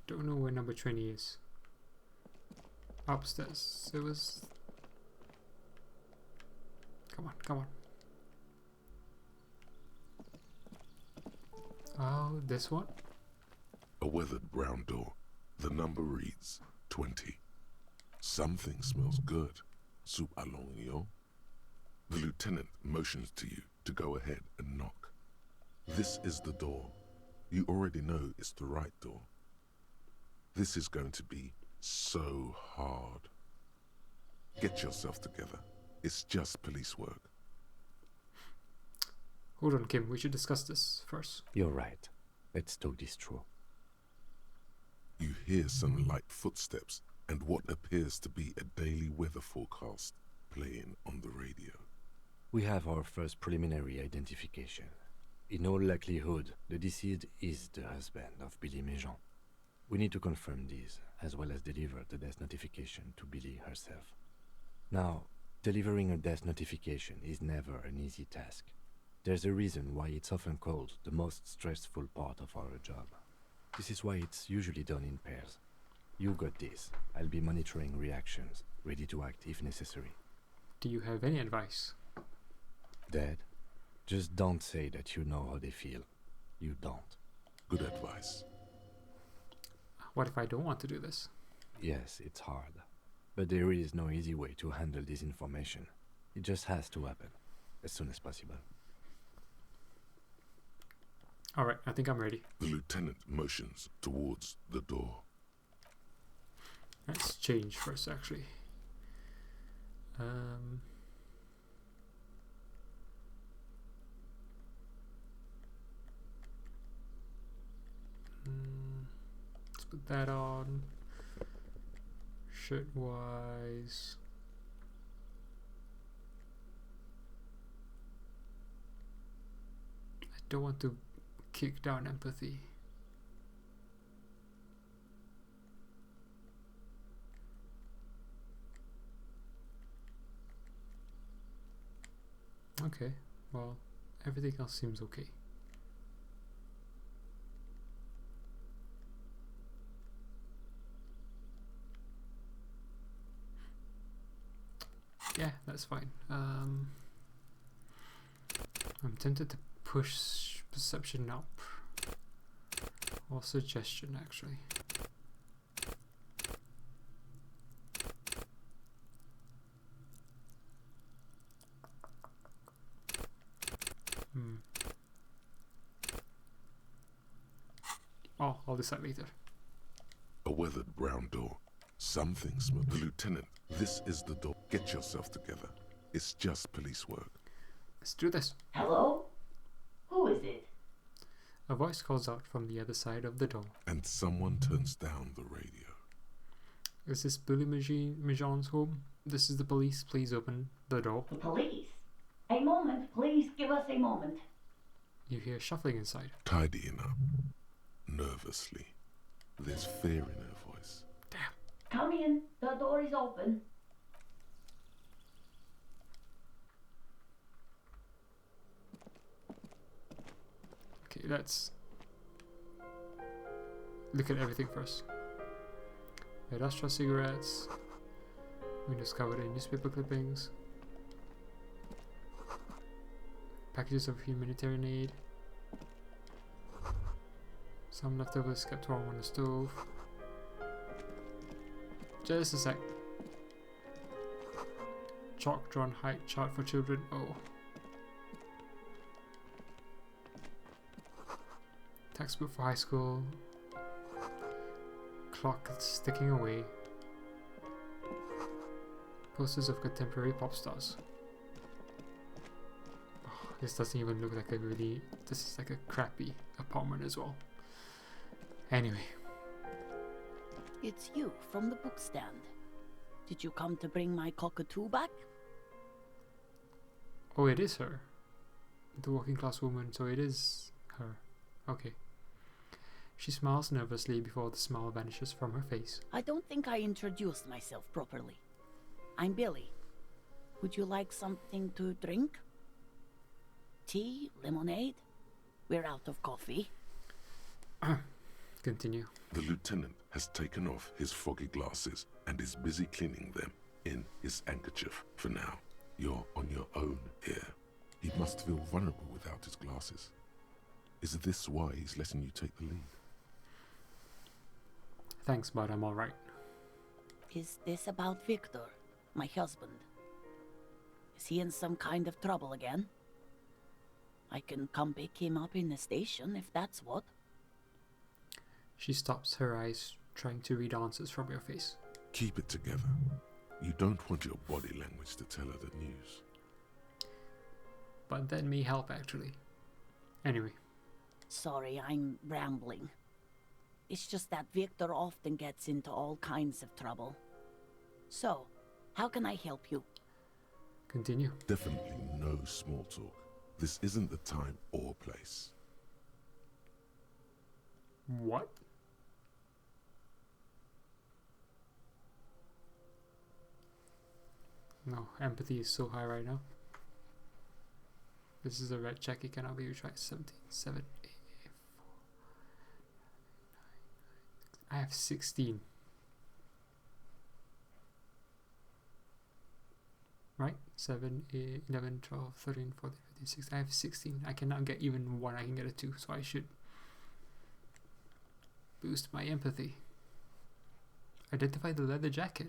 Don't know where number 20 is. Upstairs. It was... Come on, come on. Oh, this one? A weathered brown door. The number reads 20. Something smells good. Soup allons, yo. The lieutenant motions to you to go ahead and knock. This is the door. You already know it's the right door. This is going to be so hard. Get yourself together. It's just police work. Hold on, Kim. We should discuss this first. You're right. Let's talk this through. You hear some light footsteps and what appears to be a daily weather forecast playing on the radio. We have our first preliminary identification. In all likelihood, the deceased is the husband of Billy Méjean. We need to confirm this, as well as deliver the death notification to Billy herself. Now, delivering a death notification is never an easy task. There's a reason why it's often called the most stressful part of our job. This is why it's usually done in pairs. You got this. I'll be monitoring reactions, ready to act if necessary. Do you have any advice? Dad, just don't say that you know how they feel. You don't. Good advice. What if I don't want to do this? Yes, it's hard. But there is no easy way to handle this information. It just has to happen, as soon as possible. Alright, I think I'm ready. The lieutenant motions towards the door. Let's change first, actually. Let's put that on. Shirt wise. I don't want to kick down empathy. Okay, well, everything else seems okay. Yeah, that's fine. I'm tempted to push perception up. Or suggestion, actually. Oh, I'll decide later. A weathered brown door. Something smells. The lieutenant, this is the door. Get yourself together. It's just police work. Let's do this. Hello? Who is it? A voice calls out from the other side of the door. And someone turns down the radio. Is this Billy Méjean's home? This is the police. Please open the door. The police? A moment, please give us a moment. You hear shuffling inside. Tidying up. Nervously. There's fear in her voice. Damn. Come in. The door is open. Okay, let's look at everything first. Industrial cigarettes. Windows covered in newspaper clippings. Packages of humanitarian aid. Some leftovers kept warm on the stove. Just a sec. Chalk drawn height chart for children. Oh. Textbook for high school. Clock that's sticking away. Posters of contemporary pop stars. Oh, this doesn't even look like a really... This is like a crappy apartment as well. Anyway. It's you from the book stand. Did you come to bring my cockatoo back? Oh, it is her. The working class woman, so it is her. Okay. She smiles nervously before the smile vanishes from her face. I don't think I introduced myself properly. I'm Billy. Would you like something to drink? Tea? Lemonade? We're out of coffee. Continue. The lieutenant has taken off his foggy glasses and is busy cleaning them in his handkerchief for now. You're on your own here. He must feel vulnerable without his glasses. Is this why he's letting you take the lead? Thanks, but I'm alright. Is this about Victor, my husband? Is he in some kind of trouble again? I can come pick him up in the station if that's what. She stops, her eyes trying to read answers from your face. Keep it together. You don't want your body language to tell her the news. But that may help, actually. Anyway. Sorry, I'm rambling. It's just that Victor often gets into all kinds of trouble. So, how can I help you? Continue. Definitely no small talk. This isn't the time or place. What? No, empathy is so high right now. This is a red check, it cannot be retried. 17, 7, 8, 4, 9, I have 16. Right? 7, 8, 11, 12, 13, 14, 15, 16. I have 16. I cannot get even 1. I can get a 2. So I should boost my empathy. Identify the leather jacket.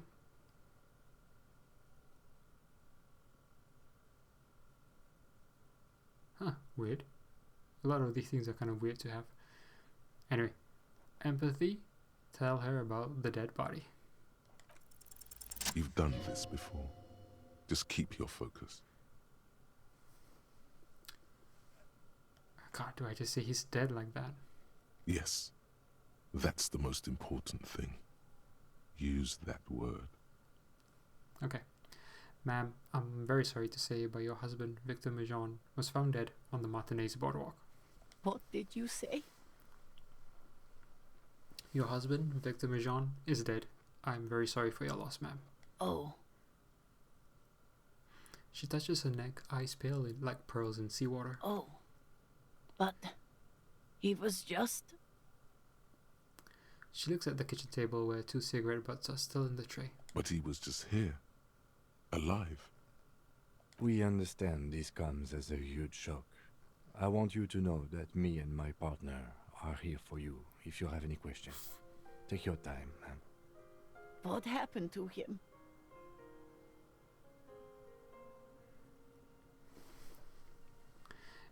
Huh, weird. A lot of these things are kind of weird to have. Anyway, empathy. Tell her about the dead body. You've done this before. Just keep your focus. God, do I just say he's dead like that? Yes. That's the most important thing. Use that word. Okay. Ma'am, I'm very sorry to say, but your husband, Victor Majon, was found dead on the Martinez boardwalk. What did you say? Your husband, Victor Majon, is dead. I'm very sorry for your loss, ma'am. Oh. She touches her neck, eyes pale like pearls in seawater. Oh. But he was just... She looks at the kitchen table where 2 cigarette butts are still in the tray. But he was just here. Alive. We understand this comes as a huge shock. I want you to know that me and my partner are here for you if you have any questions. Take your time, ma'am. What happened to him?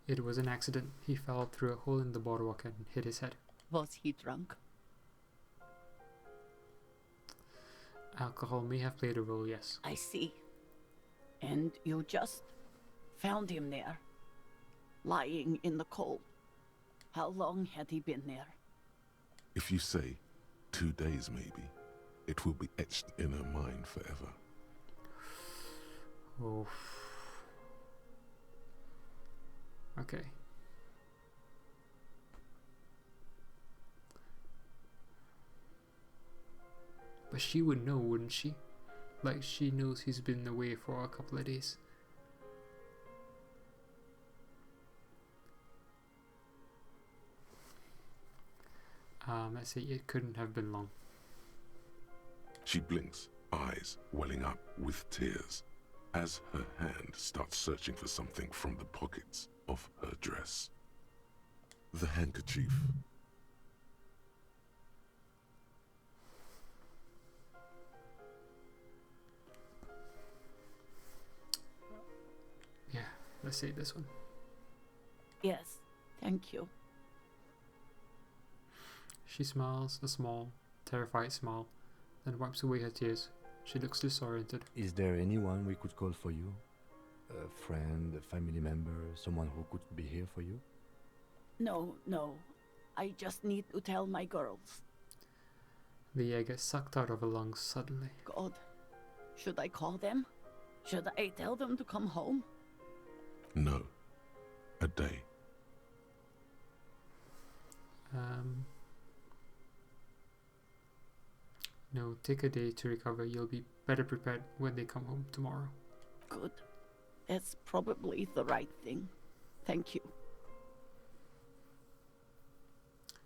It was an accident. He fell through a hole in the boardwalk and hit his head. Was he drunk? Alcohol may have played a role, yes. I see. And you just found him there, lying in the cold. How long had he been there? If you say 2 days maybe, it will be etched in her mind forever. Oh. Okay. But she would know, wouldn't she? Like, she knows he's been away for a couple of days. Let's say it couldn't have been long. She blinks, eyes welling up with tears, as her hand starts searching for something from the pockets of her dress. The handkerchief. Yeah, let's say this one. Yes, thank you. She smiles a small, terrified smile, then wipes away her tears. She looks disoriented. Is there anyone we could call for you? A friend, a family member, someone who could be here for you? No. I just need to tell my girls. The air gets sucked out of her lungs suddenly. God, should I call them? Should I tell them to come home? No. A day. No, take a day to recover. You'll be better prepared when they come home tomorrow. Good. It's probably the right thing. Thank you.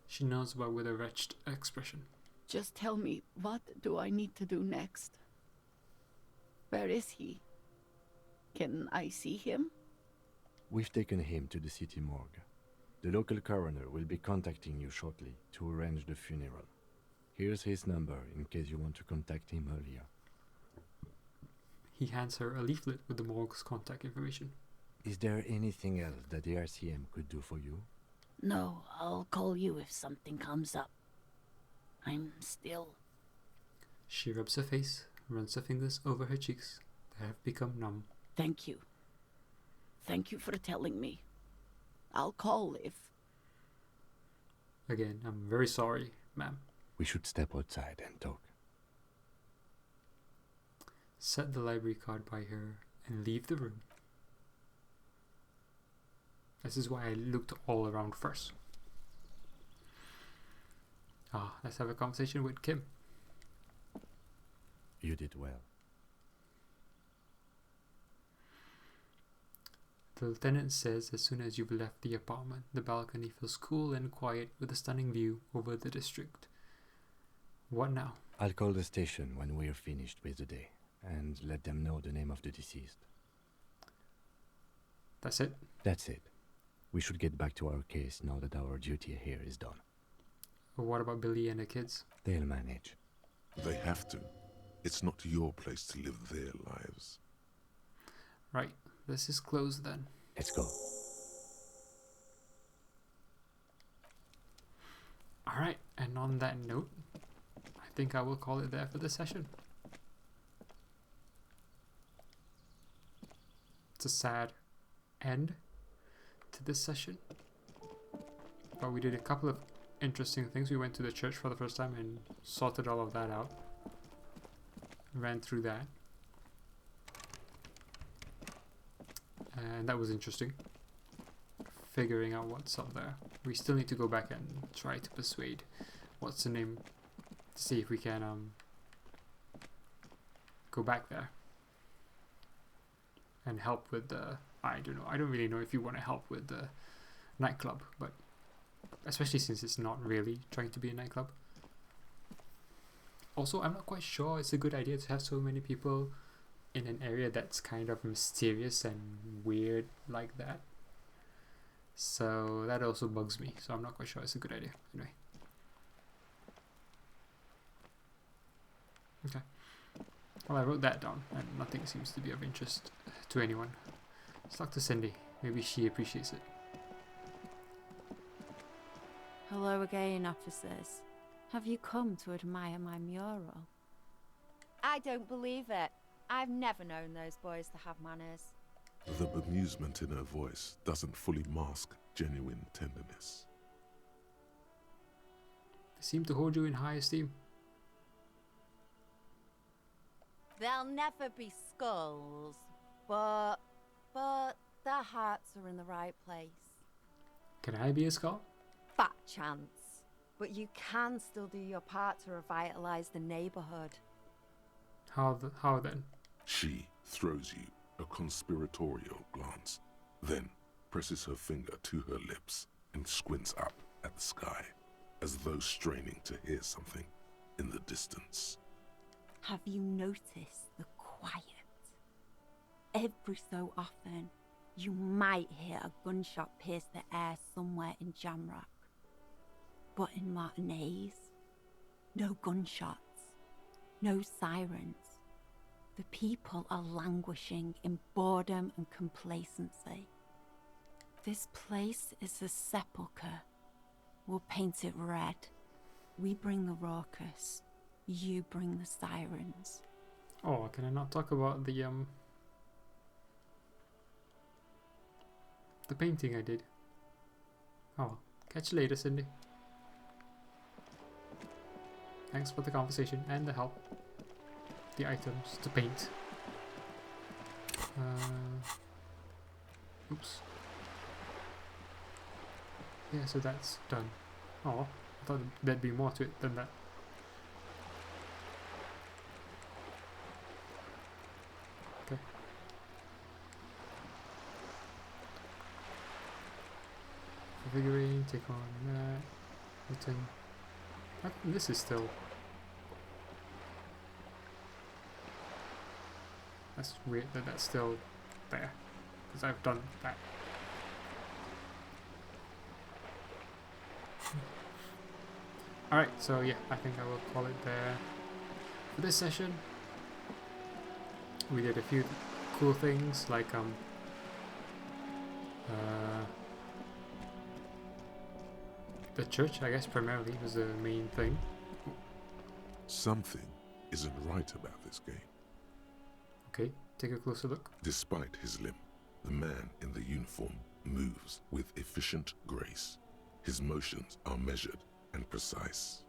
She nods but with a wretched expression. Just tell me, what do I need to do next? Where is he? Can I see him? We've taken him to the city morgue. The local coroner will be contacting you shortly to arrange the funeral. Here's his number in case you want to contact him earlier. He hands her a leaflet with the morgue's contact information. Is there anything else that the RCM could do for you? No, I'll call you if something comes up. I'm still... She rubs her face, runs her fingers over her cheeks that have become numb. Thank you. Thank you for telling me. I'll call if... Again, I'm very sorry, ma'am. We should step outside and talk. Set the library card by her and leave the room. This is why I looked all around first. Let's have a conversation with Kim. You did well. The lieutenant says as soon as you've left the apartment, the balcony feels cool and quiet with a stunning view over the district. What now? I'll call the station when we're finished with the day and let them know the name of the deceased. That's it? That's it. We should get back to our case now that our duty here is done. What about Billy and the kids? They'll manage. They have to. It's not your place to live their lives. Right. This is closed then. Let's go. Alright, and on that note, I think I will call it there for the session. It's a sad end to this session. But we did a couple of interesting things. We went to the church for the first time and sorted all of that out. Ran through that. And that was interesting. Figuring out what's up there. We still need to go back and try to persuade what's the name to see if we can go back there and help with the I don't really know if you want to help with the nightclub, but especially since it's not really trying to be a nightclub. Also, I'm not quite sure it's a good idea to have so many people in an area that's kind of mysterious and weird like that. So that also bugs me. So I'm not quite sure it's a good idea. Anyway. Okay. Well, I wrote that down and nothing seems to be of interest to anyone. Let's talk to Cindy. Maybe she appreciates it. Hello again, officers. Have you come to admire my mural? I don't believe it. I've never known those boys to have manners. The bemusement in her voice doesn't fully mask genuine tenderness. They seem to hold you in high esteem. They'll never be skulls, but their hearts are in the right place. Can I be a skull? Fat chance. But you can still do your part to revitalize the neighborhood. How then? She throws you a conspiratorial glance, then presses her finger to her lips and squints up at the sky, as though straining to hear something in the distance. Have you noticed the quiet? Every so often, you might hear a gunshot pierce the air somewhere in Jamrock. But in Martinez, no gunshots, no sirens. The people are languishing in boredom and complacency. This place is a sepulchre. We'll paint it red. We bring the raucous. You bring the sirens. Oh, can I not talk about the painting I did? Oh, catch you later, Cindy. Thanks for the conversation and the help. The items to paint. Oops. Yeah, so that's done. Oh, I thought there'd be more to it than that. Okay. Figurine, take on that. Written. I think this is still. That's weird that that's still there, because I've done that. Alright, so yeah, I think I will call it there for this session. We did a few cool things, like the church, I guess, primarily was the main thing. Something isn't right about this game. Okay, take a closer look. Despite his limp, the man in the uniform moves with efficient grace. His motions are measured and precise.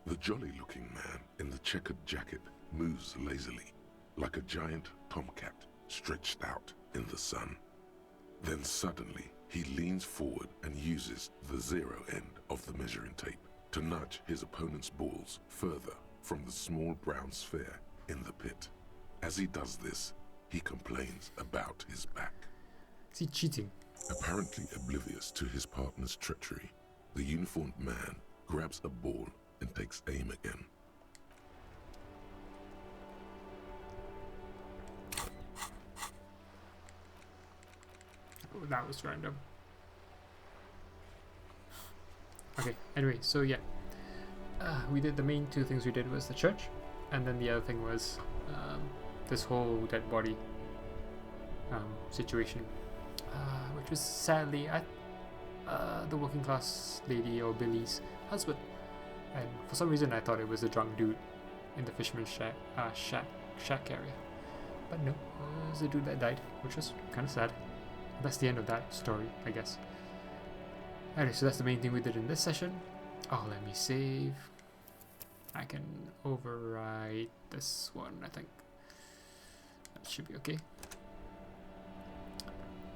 The jolly-looking man in the checkered jacket moves lazily, like a giant tomcat stretched out in the sun. Then suddenly, he leans forward and uses the zero end of the measuring tape to nudge his opponent's balls further from the small brown sphere in the pit. As he does this, he complains about his back. Is he cheating? Apparently oblivious to his partner's treachery, the uniformed man grabs a ball and takes aim again. Oh, that was random. Okay, anyway, so yeah. We did the main two things we did was the church, and then the other thing was this whole dead body situation, which was sadly the working class lady or Billy's husband, and for some reason I thought it was a drunk dude in the fisherman's shack area, but no, it was a dude that died, which was kind of sad. That's the end of that story, I guess. Alright, so that's the main thing we did in this session. Oh, let me save. I can override this one, I think. That should be okay.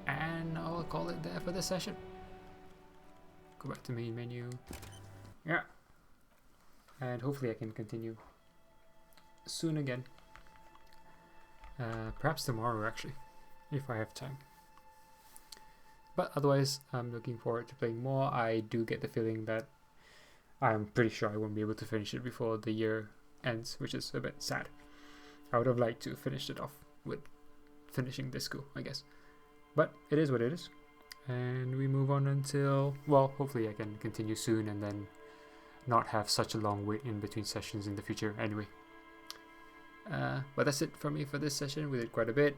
And I'll call it there for this session. Go back to main menu. Yeah. And hopefully I can continue soon again. Perhaps tomorrow, actually, if I have time. But otherwise, I'm looking forward to playing more. I do get the feeling that I'm pretty sure I won't be able to finish it before the year ends, which is a bit sad. I would have liked to finish it off with finishing this school, I guess. But it is what it is. And we move on until, well, hopefully I can continue soon and then not have such a long wait in between sessions in the future anyway. But that's it for me for this session. We did quite a bit.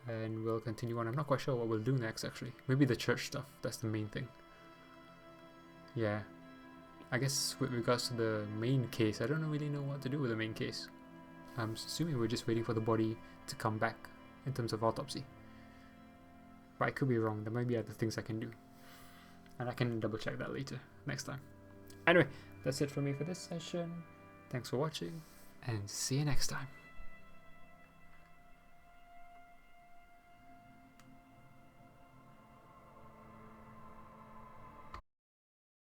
And we'll continue on. I'm not quite sure what we'll do next, actually. Maybe the church stuff. That's the main thing. Yeah. I guess with regards to the main case, I don't really know what to do with the main case. I'm assuming we're just waiting for the body to come back in terms of autopsy. But I could be wrong. There might be other things I can do. And I can double check that later, next time. Anyway, that's it for me for this session. Thanks for watching, and see you next time.